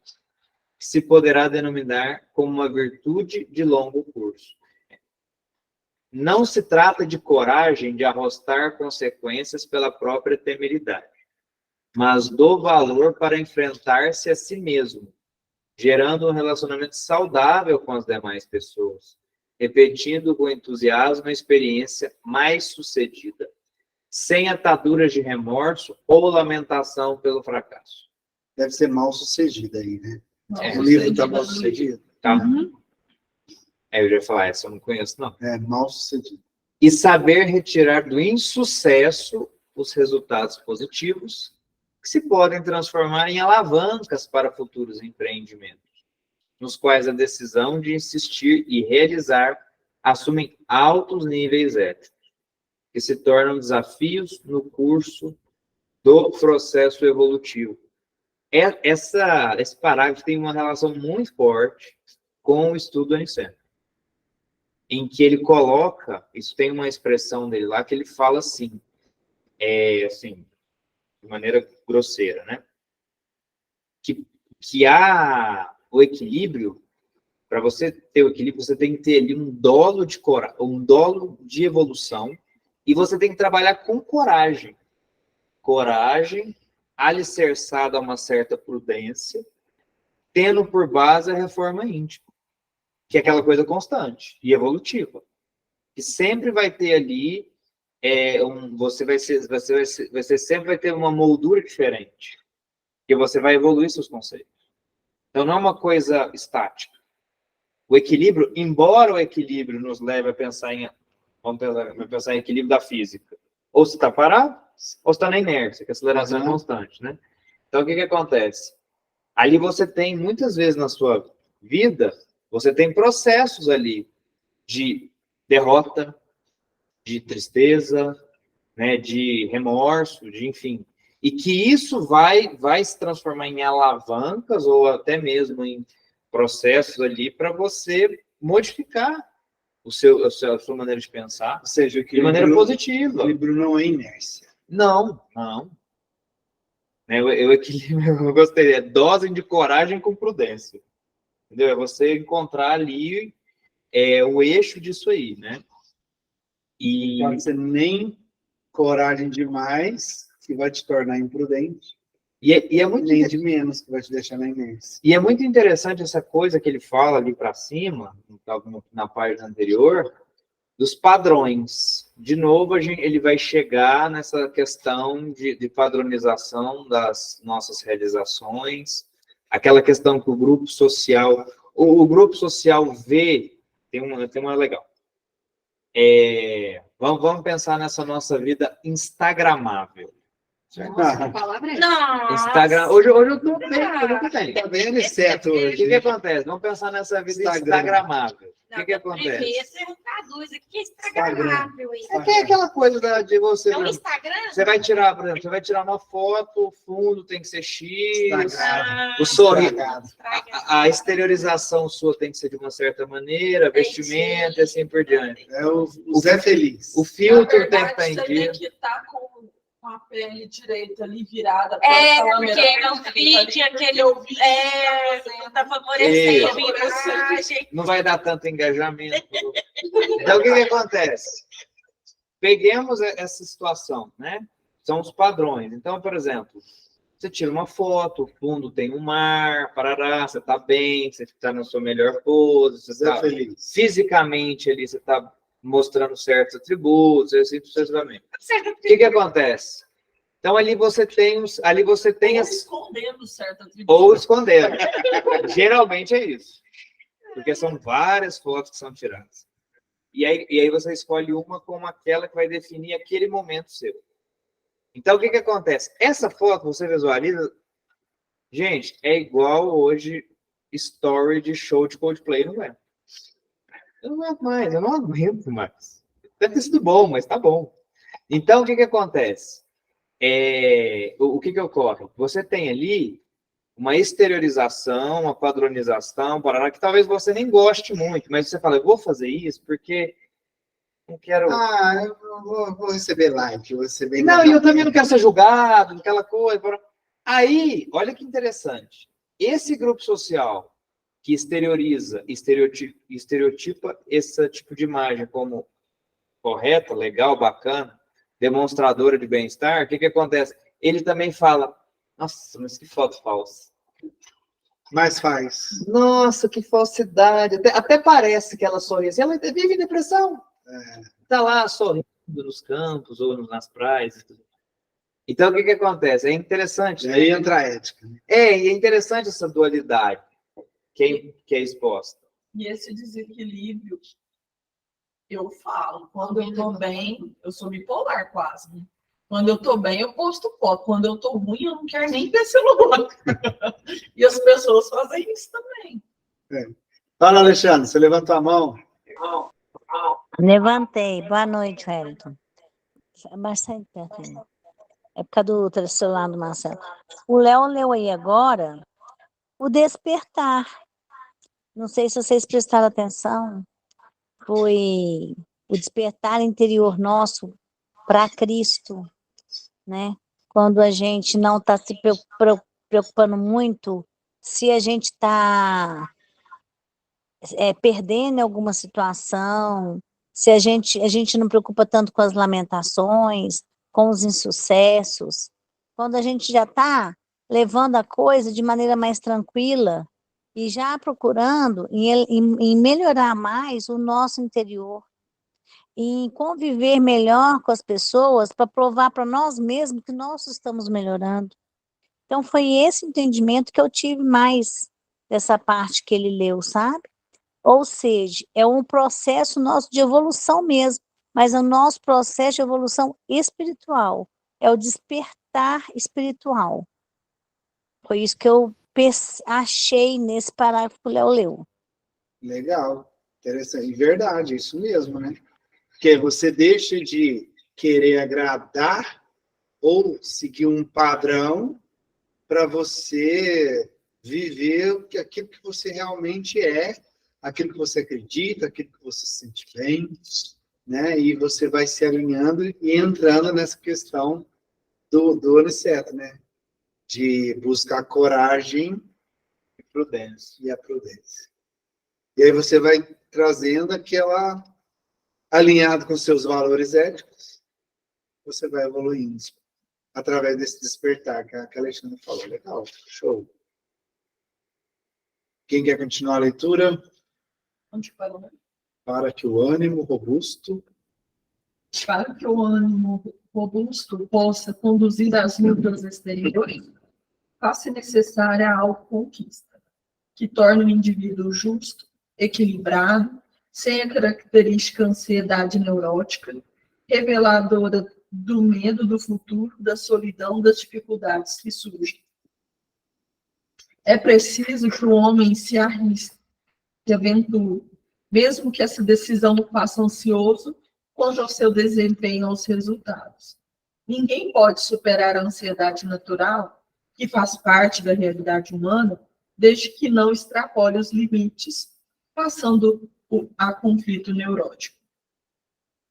que se poderá denominar como uma virtude de longo curso. Não se trata de coragem de arrostar consequências pela própria temeridade, mas do valor para enfrentar-se a si mesmo, gerando um relacionamento saudável com as demais pessoas, repetindo com entusiasmo a experiência mais sucedida, sem ataduras de remorso ou lamentação pelo fracasso. Deve ser mal sucedido aí, né? É, O livro está mal sucedido? Tá? Eu já ia falar, essa eu não conheço, não. É, mal sucedido. E saber retirar do insucesso os resultados positivos, que se podem transformar em alavancas para futuros empreendimentos, nos quais a decisão de insistir e realizar assumem altos níveis éticos, que se tornam desafios no curso do processo evolutivo. Esse parágrafo tem uma relação muito forte com o estudo anicêntrico, em que ele coloca, isso tem uma expressão dele lá, que ele fala assim, assim, de maneira grosseira, né? Que há o equilíbrio. Para você ter o equilíbrio, você tem que ter ali um dolo de evolução, e você tem que trabalhar com coragem. Coragem, alicerçada a uma certa prudência, tendo por base a reforma íntima, que é aquela coisa constante e evolutiva, que sempre vai ter ali você sempre vai ter uma moldura diferente, que você vai evoluir seus conceitos. Então não é uma coisa estática. O equilíbrio, embora o equilíbrio nos leve a pensar vamos pensar em equilíbrio da física, ou você está parado, ou você está na inércia, que a aceleração é constante, né? Então o que acontece? Ali você tem, muitas vezes na sua vida, você tem processos ali de derrota, de tristeza, né, de remorso, de enfim. E que isso vai se transformar em alavancas ou até mesmo em processos ali para você modificar a sua maneira de pensar, Ou seja, de maneira positiva. O equilíbrio não é inércia. Não. Eu gostei. É dose de coragem com prudência. Entendeu? É você encontrar ali o eixo disso aí, né? E Pode ser nem coragem demais, que vai te tornar imprudente, é muito nem de menos, que vai te deixar na inércia. E é muito interessante essa coisa que ele fala ali para cima, na página anterior, dos padrões. De novo, ele vai chegar nessa questão de padronização das nossas realizações, aquela questão que o grupo social... O grupo social vê... Tem uma legal. Vamos pensar nessa nossa vida instagramável. Nossa, que palavra é essa? Nossa. Instagram. Hoje eu tô bem. Tá bem certo O hoje. que acontece? Vamos pensar nessa vida instagramável. O que acontece? Primeiro, você traduz aqui, que é instagramável isso. É aquela coisa de você... É o Instagram? Você vai tirar, por exemplo, você vai tirar uma foto, o fundo tem que ser X, Estragado. o sorriso, Estragado. a exteriorização sua tem que ser de uma certa maneira, vestimenta e assim por diante. É o Zé Feliz. O filtro Na tem que verdade, estar em você dia. tem que estar com a pele direita ali virada. Porque eu vi que aquele tá favorecendo a imagem. Não vai dar tanto engajamento. Então, o que acontece? Peguemos essa situação, né? São os padrões. Então, por exemplo, você tira uma foto, o fundo tem um mar, parará, você está bem, você está na sua melhor pose, você Zé está Feliz. fisicamente ali, você está mostrando certos atributos, assim sucessivamente. O que acontece? Então, ali você tem escondendo certo atributo. ou escondendo. Geralmente é isso. Porque são várias fotos que são tiradas. E aí você escolhe uma como aquela que vai definir aquele momento seu. Então, o que acontece? Essa foto, você visualiza... Gente, é igual hoje story de show de Coldplay, não é? Eu não aguento mais. Deve ter sido bom, mas tá bom. Então, o que acontece? O que ocorre? Você tem ali uma exteriorização, uma padronização, que talvez você nem goste muito, mas você fala, eu vou fazer isso porque não quero... Eu vou receber like, vou receber... Não, e eu também não quero ser julgado, aquela coisa... Aí, olha que interessante. Esse grupo social que estereotipa esse tipo de imagem como correta, legal, bacana, demonstradora de bem-estar, o que acontece? Ele também fala, nossa, mas que foto falsa. Mas faz. Nossa, que falsidade. Até parece que ela sorri. Ela vive em depressão. Está lá sorrindo nos campos ou nas praias. Então, o que acontece? É interessante. E aí entra a ética. E é interessante essa dualidade que é exposta. E esse desequilíbrio, eu falo, quando eu estou bem, eu sou bipolar quase, né? Quando eu estou bem, eu posto foto. Quando eu estou ruim, eu não quero nem ver celular. E as pessoas fazem isso também. Fala, Alexandre, você levantou a mão? Levantei. Boa noite, Wellington. Marcelo, perto aí. É por causa do celular do Marcelo. O Léo leu aí agora o Despertar. Não sei se vocês prestaram atenção. Foi o despertar interior nosso para Cristo. né? Quando a gente não está se preocupando muito, se a gente está perdendo em alguma situação, se a gente não preocupa tanto com as lamentações, com os insucessos, quando a gente já está levando a coisa de maneira mais tranquila e já procurando em melhorar mais o nosso interior, em conviver melhor com as pessoas para provar para nós mesmos que nós estamos melhorando. Então, foi esse entendimento que eu tive mais dessa parte que ele leu, sabe? Ou seja, é um processo nosso de evolução mesmo, mas é o nosso processo de evolução espiritual, é o despertar espiritual. Foi isso que eu achei nesse parágrafo que o Léo leu. Legal, interessante. E verdade, isso mesmo, né? Porque você deixa de querer agradar ou seguir um padrão para você viver aquilo que você realmente é, aquilo que você acredita, aquilo que você se sente bem, né? E você vai se alinhando e entrando nessa questão do Aniceto, né? De buscar coragem Prudência. e a prudência. E aí você vai trazendo aquela, alinhado com seus valores éticos, você vai evoluindo através desse despertar que a Alexandra falou. Legal, show. Quem quer continuar a leitura? Onde parou, né? Para que o ânimo robusto Para que o ânimo robusto possa conduzir as lutas exteriores, faça necessária a autoconquista, que torne o indivíduo justo, equilibrado, sem a característica ansiedade neurótica, reveladora do medo do futuro, da solidão, das dificuldades que surgem. É preciso que o homem se arrisque, se aventure, mesmo que essa decisão o faça ansioso quanto ao seu desempenho aos resultados. Ninguém pode superar a ansiedade natural, que faz parte da realidade humana, desde que não extrapole os limites, passando a conflito neurótico.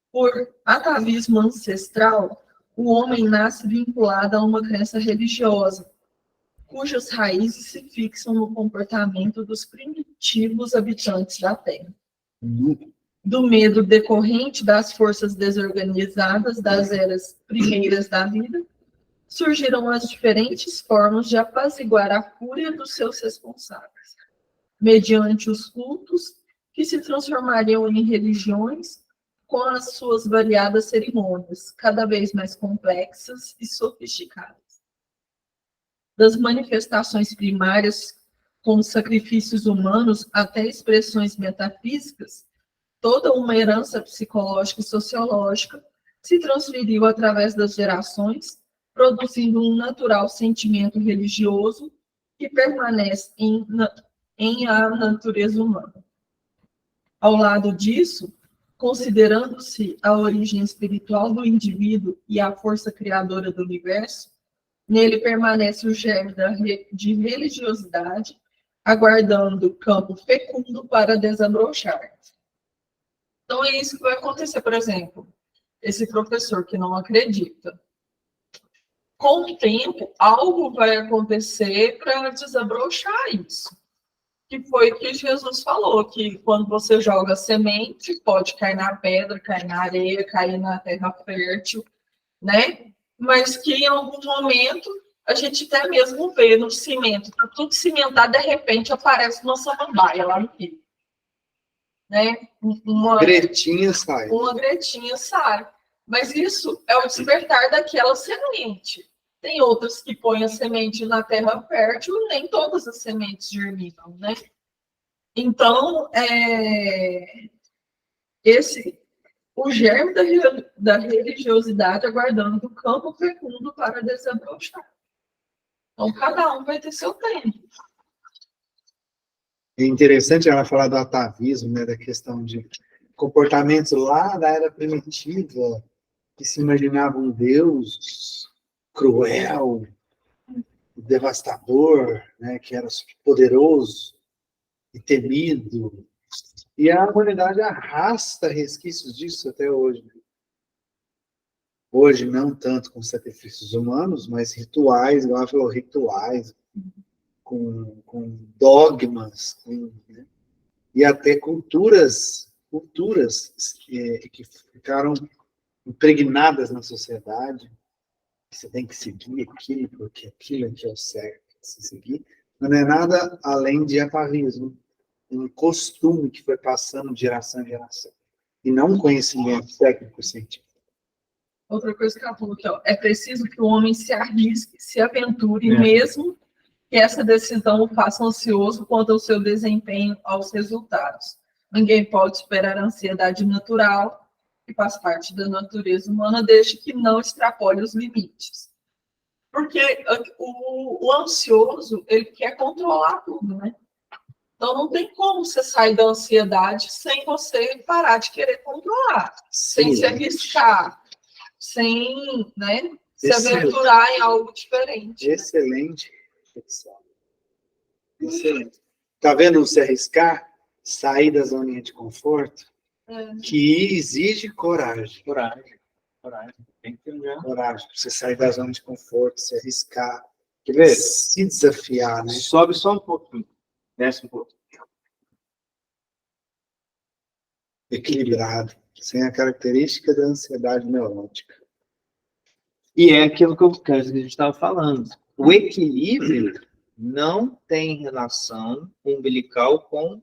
Por atavismo ancestral, o homem nasce vinculado a uma crença religiosa, cujas raízes se fixam no comportamento dos primitivos habitantes da Terra. Do medo decorrente das forças desorganizadas das eras primeiras da vida, surgiram as diferentes formas de apaziguar a fúria dos seus responsáveis, mediante os cultos que se transformariam em religiões com as suas variadas cerimônias, cada vez mais complexas e sofisticadas. Das manifestações primárias, como sacrifícios humanos, até expressões metafísicas, toda uma herança psicológica e sociológica se transferiu através das gerações, produzindo um natural sentimento religioso que permanece em a natureza humana. Ao lado disso, considerando-se a origem espiritual do indivíduo e a força criadora do universo, nele permanece o germe de religiosidade, aguardando campo fecundo para desabrochar. Então, é isso que vai acontecer, por exemplo, esse professor que não acredita. Com o tempo, algo vai acontecer para desabrochar isso. Que foi o que Jesus falou, que quando você joga semente, pode cair na pedra, cair na areia, cair na terra fértil, né? Mas que em algum momento a gente até mesmo vê no cimento, tá tudo cimentado, de repente aparece uma samambaia lá no meio. Né? Uma gretinha sai. Uma gretinha sai. Mas isso é o despertar daquela semente. Tem outras que põem a semente na terra fértil, nem todas as sementes germinam, né? Então, o germe da religiosidade aguardando o campo fecundo para desabrochar. Então, cada um vai ter seu tempo. É interessante ela falar do atavismo, né, da questão de comportamentos lá da era primitiva, que se imaginava um Deus cruel, devastador, né, que era poderoso e temido. E a humanidade arrasta resquícios disso até hoje. Hoje, não tanto com sacrifícios humanos, mas rituais, igual ela falou, rituais, com dogmas, né? E até culturas que ficaram impregnadas na sociedade. Você tem que seguir aquilo, porque aquilo aqui é o certo de se seguir. Não é nada além de atavismo, um costume que foi passando de geração em geração, e não um conhecimento técnico científico. Outra coisa que ela falou aqui, ó, é preciso que o homem se arrisque, se aventure, mesmo que essa decisão o faça ansioso quanto ao seu desempenho, aos resultados. Ninguém pode superar a ansiedade natural, que faz parte da natureza humana, desde que não extrapole os limites. Porque o ansioso, ele quer controlar tudo, né? Então, não tem como você sair da ansiedade sem você parar de querer controlar, sem se arriscar, sem, né, se aventurar em algo diferente. Excelente reflexão. Excelente. Tá vendo se arriscar? Sair da zona de conforto? Que exige coragem. Coragem. Tem que ter Coragem. Você sair da zona de conforto, se arriscar. Quer ver? Se desafiar, né? Sobe só um pouquinho. Desce um pouco. Equilibrado. Sem a característica da ansiedade neurótica. E é aquilo que a gente estava falando. O equilíbrio não tem relação umbilical com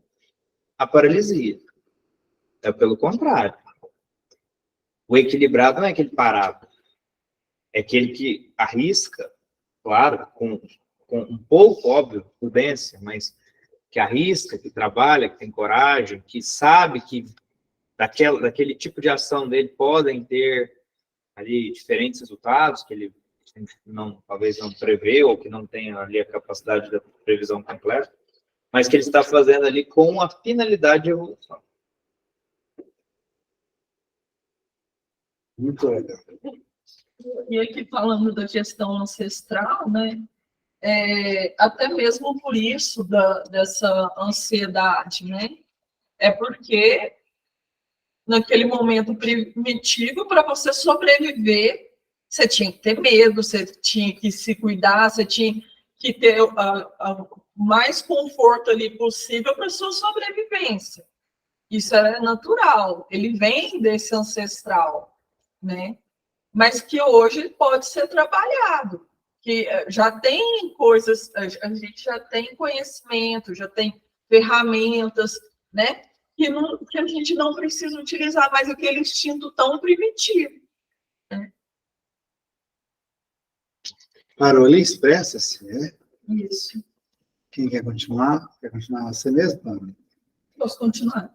a paralisia. É pelo contrário. O equilibrado não é aquele parado. É aquele que arrisca, claro, com um pouco, óbvio, prudência, mas que arrisca, que trabalha, que tem coragem, que sabe que daquele tipo de ação dele podem ter ali diferentes resultados, que ele talvez não prevê, ou que não tenha ali a capacidade da previsão completa, mas que ele está fazendo ali com a finalidade de evolução. Muito legal. E aqui falando da questão ancestral, né? Até mesmo por isso dessa ansiedade, né? É porque naquele momento primitivo, para você sobreviver, você tinha que ter medo, você tinha que se cuidar, você tinha que ter o mais conforto ali possível para sua sobrevivência. Isso é natural, ele vem desse ancestral, né? Mas que hoje pode ser trabalhado, que já tem coisas, a gente já tem conhecimento, já tem ferramentas, né? Que a gente não precisa utilizar mais aquele instinto tão primitivo. Né? Parou ali, expressa-se, né? Isso. Quem quer continuar? Quer continuar você mesmo, Pamela? Posso continuar?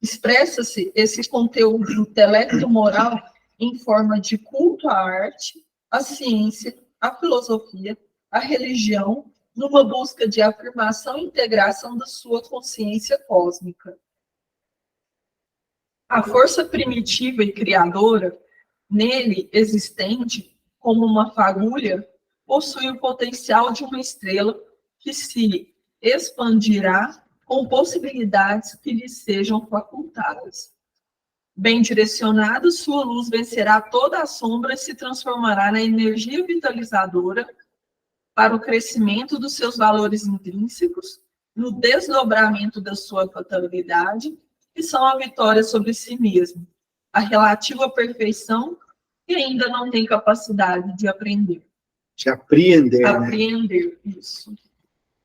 Expressa-se esse conteúdo intelecto-moral em forma de culto à arte, à ciência, à filosofia, à religião, numa busca de afirmação e integração da sua consciência cósmica. A força primitiva e criadora, nele existente como uma fagulha, possui o potencial de uma estrela que se expandirá com possibilidades que lhe sejam facultadas. Bem direcionada, sua luz vencerá toda a sombra e se transformará na energia vitalizadora para o crescimento dos seus valores intrínsecos, no desdobramento da sua fatalidade, que são a vitória sobre si mesmo, a relativa perfeição que ainda não tem capacidade de aprender. De apreender, Apreender, né? Isso.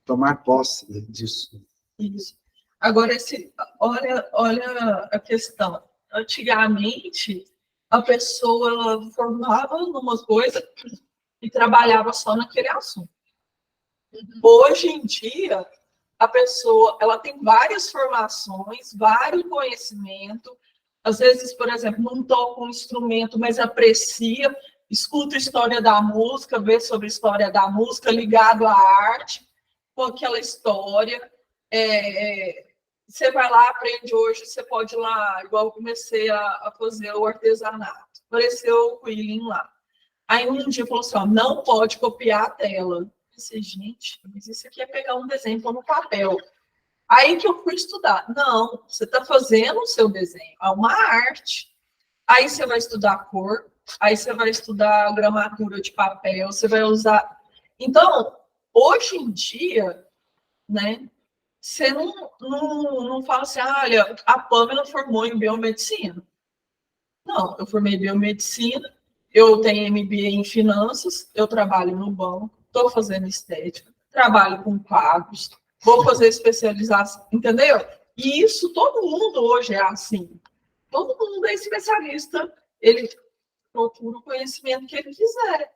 Tomar posse disso. Isso. Agora, olha a questão. Antigamente, a pessoa formava numa coisa e trabalhava só naquele assunto. Hoje em dia, a pessoa ela tem várias formações, vários conhecimentos. Às vezes, por exemplo, não toca um instrumento, mas aprecia, escuta a história da música, vê sobre a história da música, ligado à arte, com aquela história. Você vai lá, aprende hoje, você pode ir lá, igual eu comecei a fazer o artesanato. Apareceu o Quilling lá. Aí um dia falou assim, ó, não pode copiar a tela. Eu disse, gente, mas isso aqui é pegar um desenho no papel. Aí que eu fui estudar. Não, você está fazendo o seu desenho, é uma arte. Aí você vai estudar cor, aí você vai estudar gramatura de papel, você vai usar... Então, hoje em dia, né, você não fala assim, olha, a Pamela formou em biomedicina. Não, eu formei em biomedicina, eu tenho MBA em finanças, eu trabalho no banco, estou fazendo estética, trabalho com pagos, vou fazer especialização, entendeu? E isso, todo mundo hoje é assim. Todo mundo é especialista, ele procura o conhecimento que ele quiser.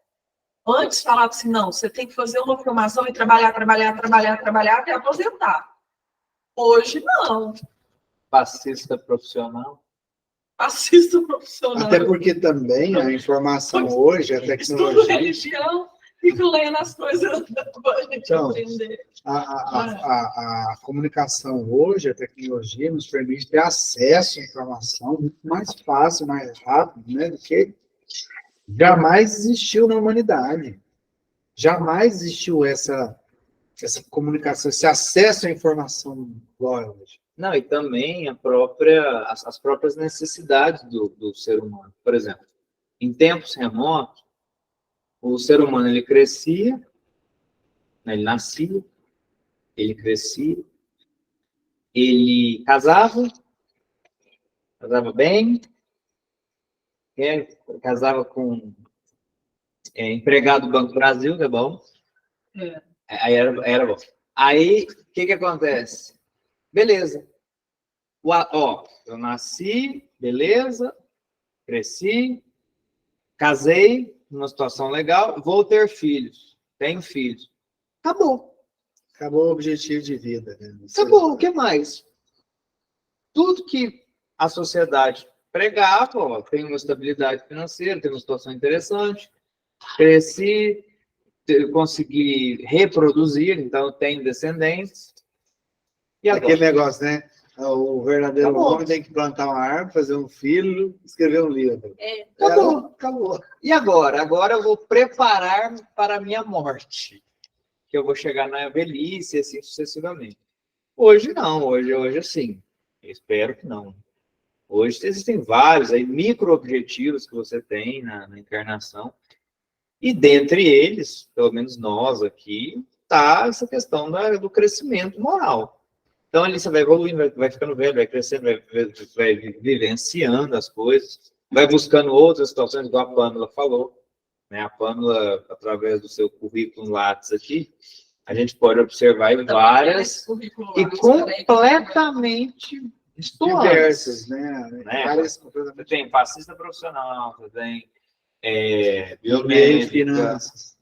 Antes falava assim, não, você tem que fazer uma formação e trabalhar até aposentar. Hoje, não. Passista profissional. Assista profissional. Até porque também a informação hoje, a Estudo tecnologia... religião, fico lendo as coisas para a gente Então, aprender. A comunicação hoje, a tecnologia, nos permite ter acesso à informação muito mais fácil, mais rápido, né, do que jamais existiu na humanidade. Jamais existiu essa comunicação, esse acesso à informação igual é hoje. Não, e também as próprias necessidades do ser humano. Por exemplo, em tempos remotos, o ser humano ele crescia, né, ele nascia, ele crescia, ele casava bem, casava com empregado do Banco do Brasil, que é bom. Aí era bom. Aí, o que acontece? Beleza. Eu nasci, beleza, cresci, casei, numa situação legal, vou ter filhos, tenho filhos. Acabou. Acabou o objetivo de vida. Né? Acabou, o que mais? Tudo que a sociedade pregava, tem uma estabilidade financeira, tem uma situação interessante, cresci, consegui reproduzir, então tenho descendentes. E agora? Aquele negócio, né? O verdadeiro homem tem que plantar uma árvore, fazer um filho, escrever um livro. Acabou. E agora? Agora eu vou preparar para a minha morte. Que eu vou chegar na velhice, assim sucessivamente. Hoje não, hoje assim. Eu espero que não. Hoje existem vários aí, micro-objetivos que você tem na encarnação. E dentre eles, pelo menos nós aqui, está essa questão do crescimento moral. Então, ali você vai evoluindo, vai ficando velho, vai crescendo, vai vivenciando as coisas, vai buscando outras situações, igual a Pamela falou. Né? A Pamela, através do seu currículo Lattes aqui, a gente pode observar várias e completamente diversas, né? Várias completamente. Você tem fascista profissional, você tem biomédica, finanças,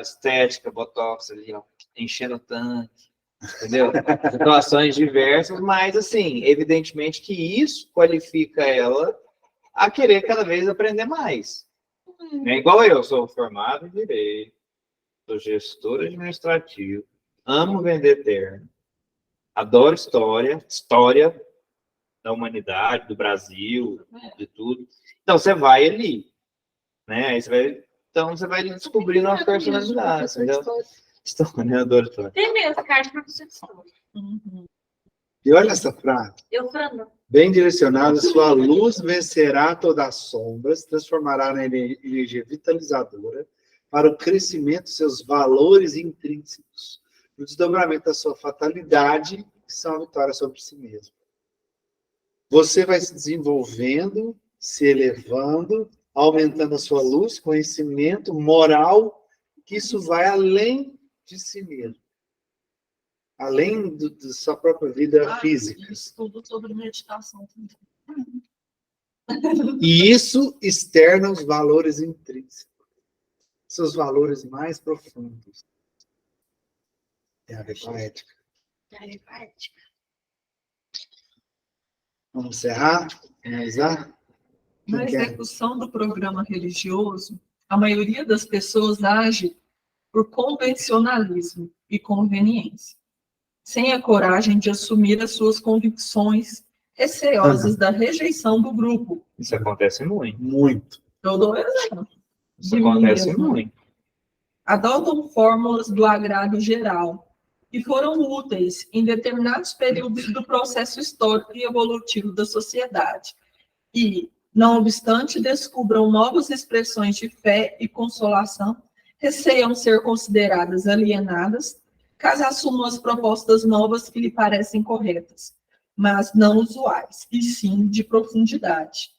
estética, botox ali, ó, enchendo o tanque. Entendeu? Situações diversas, mas, assim, evidentemente que isso qualifica ela a querer cada vez aprender mais. É igual eu, sou formado em Direito, sou gestor administrativo, amo vender terno, adoro história da humanidade, do Brasil, de tudo. Então, você vai ali, né? Então, você vai descobrindo uma personalidade, entendeu? História, adoro história. Tem mesmo, cara, de professor de história. E olha essa frase. Eu falo. Bem direcionada, sua luz vencerá todas as sombras, transformará na energia vitalizadora para o crescimento dos seus valores intrínsecos, no desdobramento da sua fatalidade, que são a vitória sobre si mesmo. Você vai se desenvolvendo, se elevando, aumentando a sua luz, conhecimento, moral, que isso vai além de si mesmo. Além da sua própria vida física. Estudo sobre meditação também. E isso externa os valores intrínsecos. Seus valores mais profundos. Tem a ver com a ética. Vamos encerrar? Finalizar? Na execução do programa religioso, a maioria das pessoas age por convencionalismo e conveniência, sem a coragem de assumir as suas convicções, receosas da rejeição do grupo. Isso acontece muito. Muito. Eu dou exemplo. Isso acontece muito. Adotam fórmulas do agrado geral, que foram úteis em determinados períodos do processo histórico e evolutivo da sociedade, e, Não obstante, descubram novas expressões de fé e consolação, receiam ser consideradas alienadas, caso assumam as propostas novas que lhe parecem corretas, mas não usuais, e sim de profundidade.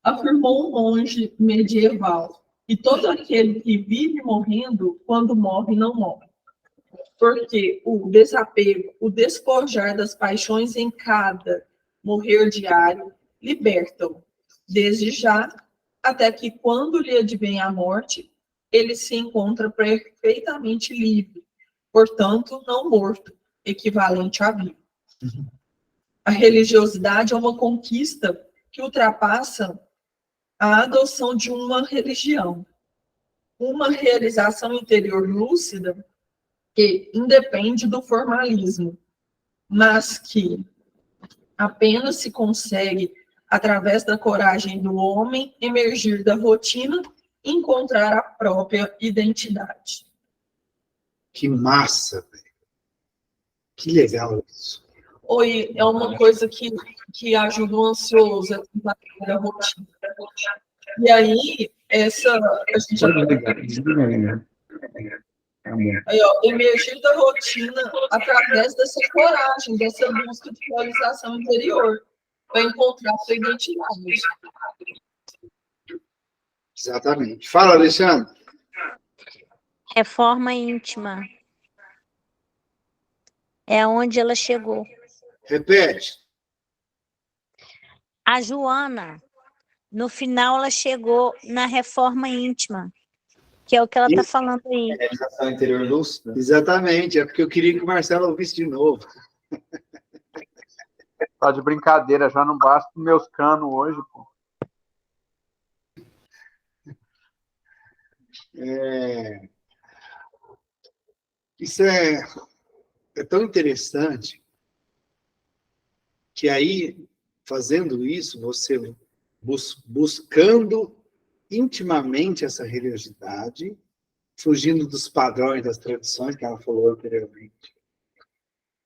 Afirmou um monge medieval, e todo aquele que vive morrendo, quando morre, não morre. Porque o desapego, o despojar das paixões em cada morrer diário, libertam, desde já, até que quando lhe advém a morte, ele se encontra perfeitamente livre, portanto, não morto, equivalente a vivo. A religiosidade é uma conquista que ultrapassa a adoção de uma religião, uma realização interior lúcida que independe do formalismo, mas que apenas se consegue, através da coragem do homem, emergir da rotina e encontrar a própria identidade. Que massa, velho. Que legal isso. Oi, é uma coisa que ajuda o ansioso a tentar a rotina. E aí, a gente aí, ó, emergir da rotina através dessa coragem, dessa busca de realização interior, para encontrar sua identidade. Exatamente. Fala, Alexandre. Reforma íntima. É onde ela chegou. Repete. A Joana, no final, ela chegou na reforma íntima, que é o que ela está falando aí. Realização interior lúcida. Exatamente. É porque eu queria que o Marcelo ouvisse de novo. Tá de brincadeira, já não basta os meus canos hoje, pô. Isso é tão interessante que aí, fazendo isso, você buscando intimamente essa religiosidade, fugindo dos padrões, das tradições que ela falou anteriormente.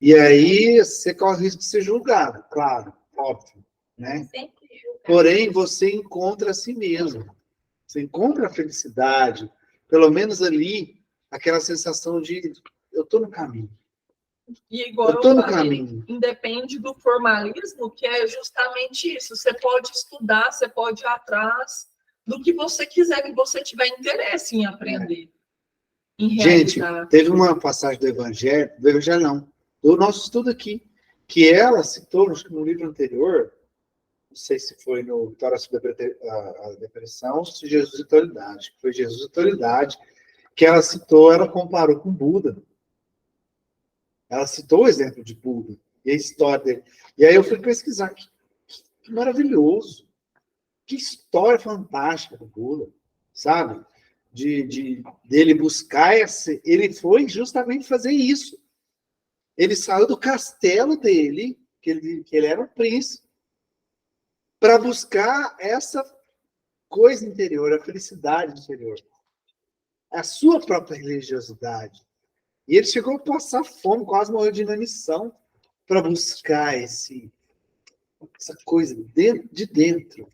E aí você corre o risco de ser julgado, claro, óbvio, né? Porém, você encontra a si mesmo. Você encontra a felicidade, pelo menos ali, aquela sensação de eu estou no caminho. E igual Eu tô no falei, caminho. independe do formalismo, que é justamente isso. Você pode estudar, você pode ir atrás do que você quiser, que você tiver interesse em aprender, em Gente, realizar. teve uma passagem do Evangelho não, do nosso estudo aqui, que ela citou, acho que no livro anterior, não sei se foi no Vitória sobre a Depressão, ou se Jesus e Autoridade, que foi Jesus e Autoridade, que ela citou, ela comparou com Buda. Ela citou o exemplo de Buda e a história dele. E aí eu fui pesquisar. Que maravilhoso. Que história fantástica do Buda, sabe? Dele buscar esse... Ele foi justamente fazer isso. Ele saiu do castelo dele, que ele era um príncipe, para buscar essa coisa interior, a felicidade interior. A sua própria religiosidade. E ele chegou a passar fome, quase morreu de inanição, para buscar essa coisa de dentro.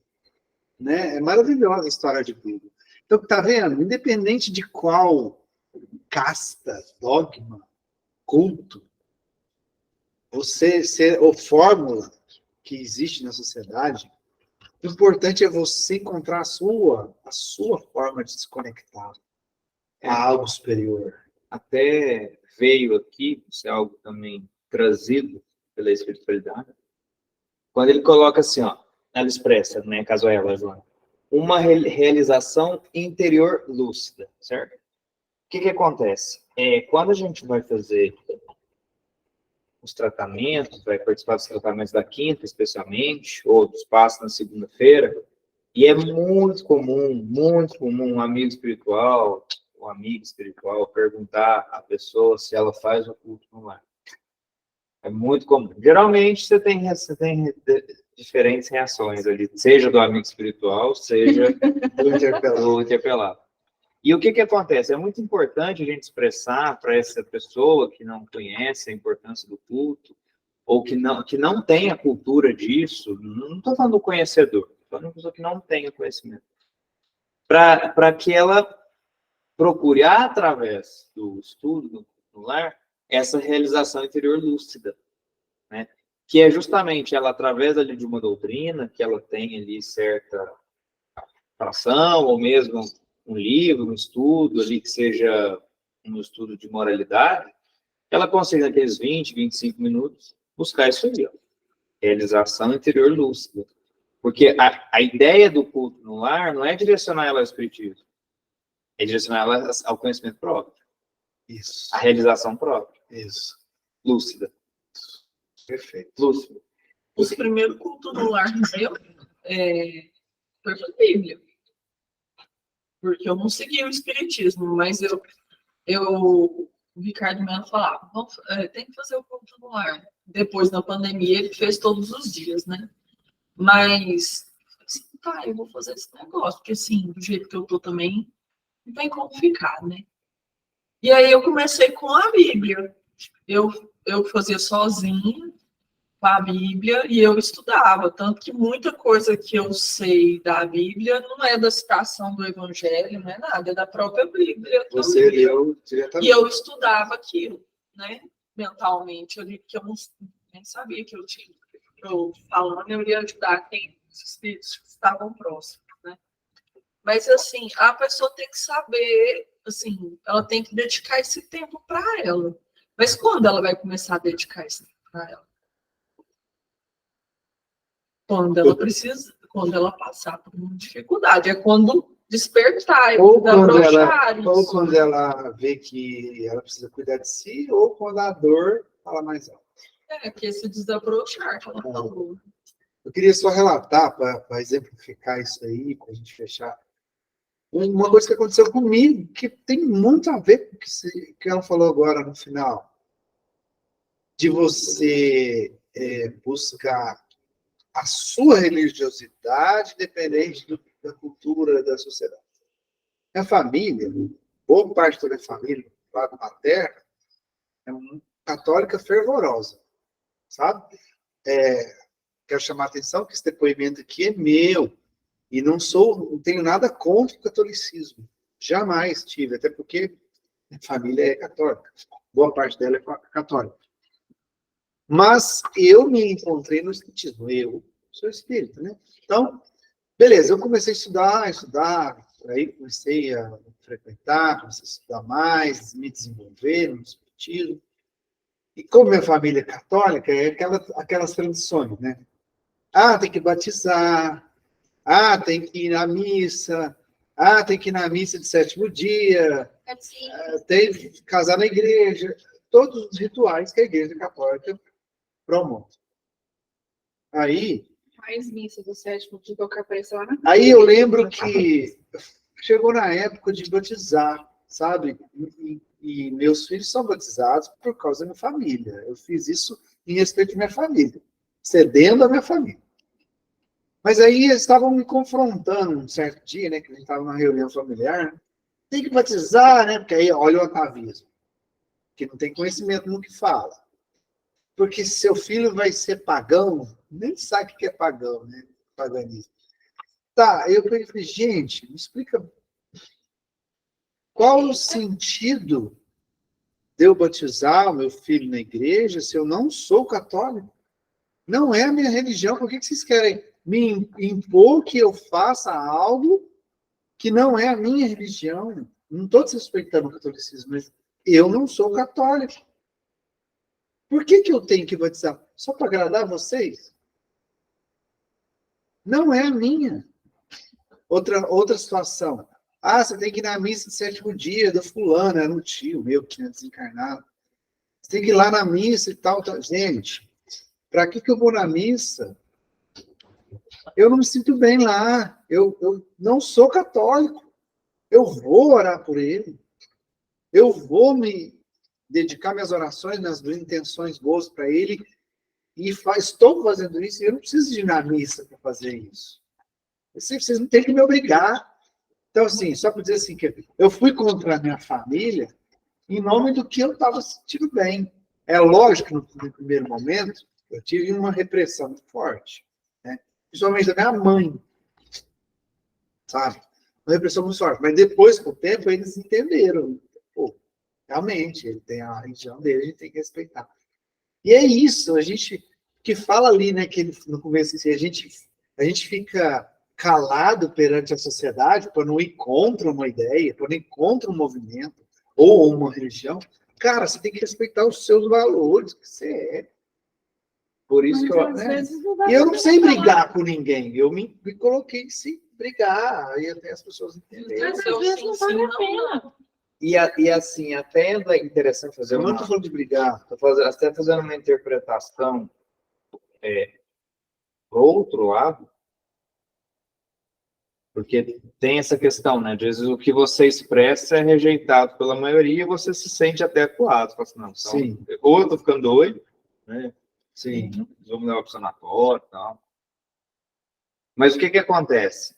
Né? É maravilhosa a história de Buda. Então, tá vendo? Independente de qual casta, dogma, culto, ou fórmula que existe na sociedade, o importante é você encontrar a sua forma de se conectar a algo superior. Até veio aqui, isso é algo também trazido pela espiritualidade, quando ele coloca assim, ó, ela expressa, né, caso ela, Joana, uma realização interior lúcida, certo? O que acontece? Quando a gente vai fazer os tratamentos, vai participar dos tratamentos da quinta, especialmente, ou dos passos na segunda-feira, e é muito comum um amigo espiritual, um amigo espiritual perguntar à pessoa se ela faz o culto online. É muito comum. Geralmente você tem diferentes reações ali, seja do amigo espiritual, seja do interpelado. E o que acontece? É muito importante a gente expressar para essa pessoa que não conhece a importância do culto, ou que não tem a cultura disso, não estou falando do conhecedor, estou falando de uma pessoa que não tem o conhecimento, para que ela procure, através do estudo no lar, essa realização interior lúcida, né? Que é justamente ela, através ali de uma doutrina, que ela tem ali certa atração, ou mesmo um livro, um estudo ali, que seja um estudo de moralidade, ela consiga naqueles 20, 25 minutos buscar isso aí, ó, realização interior lúcida. Porque a ideia do culto no lar não é direcionar ela ao espiritismo, é direcionar ela ao conhecimento próprio, Isso. à realização própria, Isso. lúcida. Perfeito. Lúcida. Os primeiros cultos no lar meu foi para a Bíblia. Porque eu não segui o espiritismo, mas o Ricardo Melo falava, tem que fazer o culto no lar. Depois, na pandemia, ele fez todos os dias, né? Mas, assim, tá, eu vou fazer esse negócio, porque assim, do jeito que eu tô também, não tem como ficar, né? E aí eu comecei com a Bíblia. Eu fazia sozinha, com a Bíblia, e eu estudava, tanto que muita coisa que eu sei da Bíblia não é da citação do Evangelho, não é nada, é da própria Bíblia. Você leu diretamente. E eu estudava aquilo, né, mentalmente, que eu nem sabia que eu tinha. Eu falando, eu ia ajudar os espíritos que estavam próximos, né. Mas, assim, a pessoa tem que saber, assim, ela tem que dedicar esse tempo para ela. Mas quando ela vai começar a dedicar esse tempo para ela? Quando ela precisa, quando ela passar por uma dificuldade, é quando despertar, ou quando ela vê que ela precisa cuidar de si, ou quando a dor fala mais alto. Que esse desabrochar que ela falou. Eu queria só relatar, para exemplificar isso aí, para a gente fechar, uma coisa que aconteceu comigo, que tem muito a ver com o que ela falou agora no final, de você buscar a sua religiosidade dependente da cultura da sociedade. A família, boa parte da minha família, do lado materno, é uma católica fervorosa, sabe? Quero chamar a atenção que esse depoimento aqui é meu, e não tenho nada contra o catolicismo. Jamais tive, até porque minha família é católica. Boa parte dela é católica. Mas eu me encontrei no espiritismo. Eu sou espírita, né? Então, beleza, eu comecei a estudar, aí comecei a frequentar, comecei a estudar mais, me desenvolver no espiritismo. E como minha família é católica, é aquelas tradições, né? Tem que batizar, tem que ir na missa, tem que ir na missa de 7º dia, tem que casar na igreja, todos os rituais que a igreja católica promove. Aí... Mais missa do 7º dia que eu quero aparecer lá na... Aí eu lembro que chegou na época de batizar, sabe? E meus filhos são batizados por causa da minha família. Eu fiz isso em respeito à minha família, cedendo à minha família. Mas aí eles estavam me confrontando um certo dia, né? Que a gente estava numa reunião familiar. Né? Tem que batizar, né? Porque aí, olha o atavismo. Que não tem conhecimento no que fala. Porque se seu filho vai ser pagão, nem sabe o que é pagão, né? Paganismo. Tá, eu falei, gente, me explica qual o sentido de eu batizar o meu filho na igreja se eu não sou católico? Não é a minha religião. Por que vocês querem me impor que eu faça algo que não é a minha religião? Não estou desrespeitando o catolicismo, mas eu não sou católico. Por que eu tenho que batizar? Só para agradar vocês? Não é a minha. Outra situação. Você tem que ir na missa de 7º dia do fulano, era um tio meu que tinha desencarnado. Você tem que ir lá na missa e tal. Gente, para que eu vou na missa? Eu não me sinto bem lá. Eu não sou católico. Eu vou orar por ele. Eu vou me dedicar minhas orações, minhas intenções boas para ele. E estou fazendo isso. E eu não preciso ir na missa para fazer isso. Vocês não têm que me obrigar. Então, assim, só para dizer assim, que eu fui contra a minha família em nome do que eu estava sentindo bem. É lógico que no primeiro momento Eu tive uma repressão muito forte, né? Principalmente da minha mãe, sabe? Uma repressão muito forte. Mas depois, com o tempo, eles entenderam. Pô, realmente, ele tem a religião dele, a gente tem que respeitar. E é isso, a gente que fala ali, né, que ele, no começo, assim, a gente fica calado perante a sociedade para não ir contra uma ideia, para não ir contra um movimento ou uma religião. Cara, você tem que respeitar os seus valores, que você é. Por isso que eu, Às né? vezes não dá E eu pra não sei falar. brigar com ninguém. Eu me coloquei sem brigar. Aí até as pessoas entenderam. Mas às vezes não vale a pena. E assim, até é interessante fazer Eu não uma... estou falando de brigar. Até fazendo uma interpretação pro outro lado, porque tem essa questão, né? Às vezes o que você expressa é rejeitado pela maioria e você se sente até acuado. Você fala assim, não, então, Sim. ou eu tô ficando doido, né? Sim. Vamos levar para o sanatório e tal. Mas o que que acontece?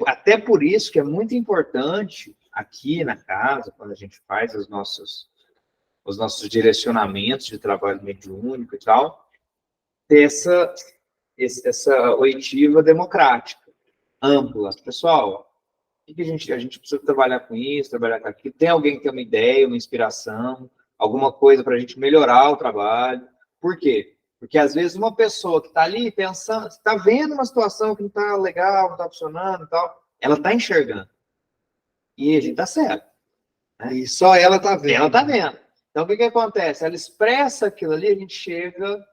Até por isso que é muito importante aqui na casa, quando a gente faz os nossos direcionamentos de trabalho mediúnico e tal, ter essa oitiva democrática, ampla. Pessoal, o que a gente precisa trabalhar com isso, trabalhar com aquilo? Tem alguém que tem uma ideia, uma inspiração, alguma coisa para a gente melhorar o trabalho? Por quê? Porque às vezes uma pessoa que está ali pensando, está vendo uma situação que não está legal, não está funcionando e tal, ela está enxergando. E a gente está certo. E só ela está vendo. Ela está vendo. Então, o que acontece? Ela expressa aquilo ali, a gente chega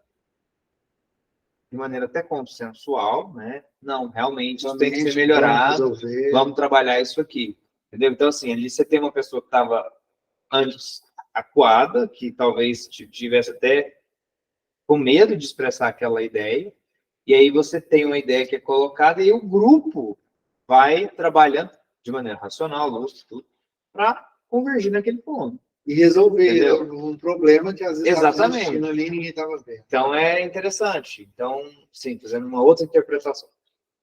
de maneira até consensual, né? Não, realmente isso tem que ser melhorado, vamos trabalhar isso aqui. Entendeu? Então, assim, ali você tem uma pessoa que estava antes acuada, que talvez tivesse até com medo de expressar aquela ideia, e aí você tem uma ideia que é colocada, e o grupo vai trabalhando de maneira racional, lúcida, tudo, para convergir naquele ponto. E resolver Entendeu? um problema que às vezes Exatamente. estava assistindo ali e ninguém estava vendo. Então é interessante. Então, sim, fazendo uma outra interpretação.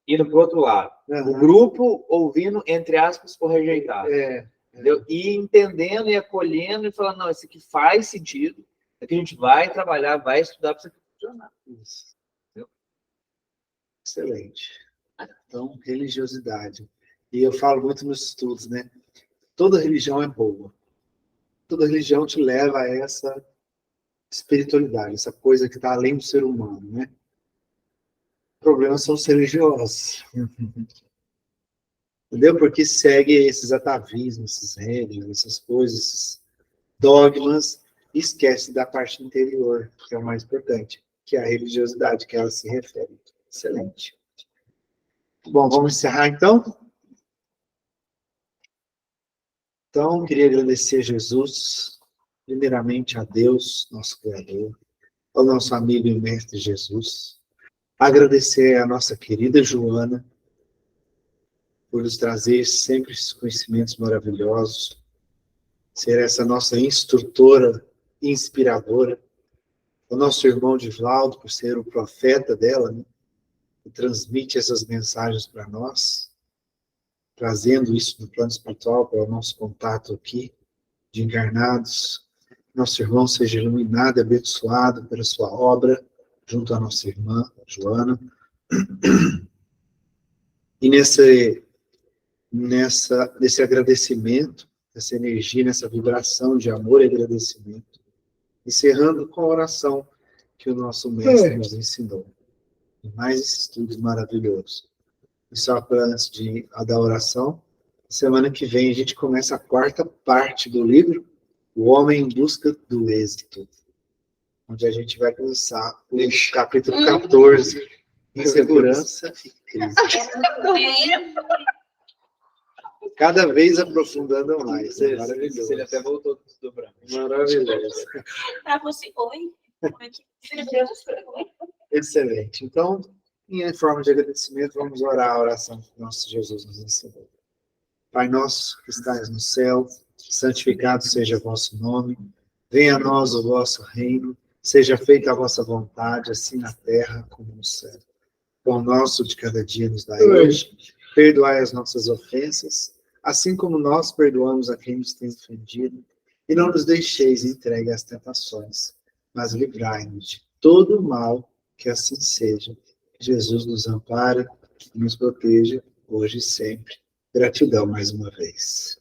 Indo para o outro lado. O grupo ouvindo, entre aspas, por rejeitado. Entendeu? E entendendo e acolhendo e falando, não, isso aqui faz sentido, é que a gente vai trabalhar, vai estudar para isso funcionar. Isso. Excelente. Então, religiosidade. E eu falo muito nos estudos, né? Toda religião é boa. Toda religião te leva a essa espiritualidade, essa coisa que está além do ser humano, né? O problema são os religiosos. Entendeu? Porque segue esses atavismos, esses regras, essas coisas, esses dogmas, e esquece da parte interior, que é o mais importante, que é a religiosidade que ela se refere. Excelente. Bom, vamos encerrar então? Então, queria agradecer a Jesus, primeiramente a Deus, nosso Criador, ao nosso amigo e mestre Jesus, agradecer a nossa querida Joana, por nos trazer sempre esses conhecimentos maravilhosos, ser essa nossa instrutora, inspiradora, o nosso irmão Divaldo, por ser o profeta dela, né, que transmite essas mensagens para nós, trazendo isso no plano espiritual para o nosso contato aqui, de encarnados. Nosso irmão seja iluminado e abençoado pela sua obra, junto à nossa irmã, Joana. E nesse agradecimento, essa energia, nessa vibração de amor e agradecimento, encerrando com a oração que o nosso mestre nos ensinou. E mais esses estudos maravilhosos. E só para antes da oração, semana que vem a gente começa a 4ª parte do livro, O Homem em Busca do Êxito, onde a gente vai começar o capítulo 14, Insegurança e Crise. Cada vez aprofundando mais. É maravilhoso. Ele até voltou do desdobramento. Maravilhoso. Ah, você, oi? Como é que... Excelente. Então, em forma de agradecimento, vamos orar a oração que nosso Jesus nos ensinou. Pai nosso que estás no céu, santificado seja o vosso nome, venha a nós o vosso reino, seja feita a vossa vontade, assim na terra como no céu. O pão nosso de cada dia nos dai hoje, perdoai as nossas ofensas, assim como nós perdoamos a quem nos tem ofendido, e não nos deixeis entregue às tentações, mas livrai-nos de todo o mal, que assim seja. Jesus nos ampara e nos proteja, hoje e sempre. Gratidão mais uma vez.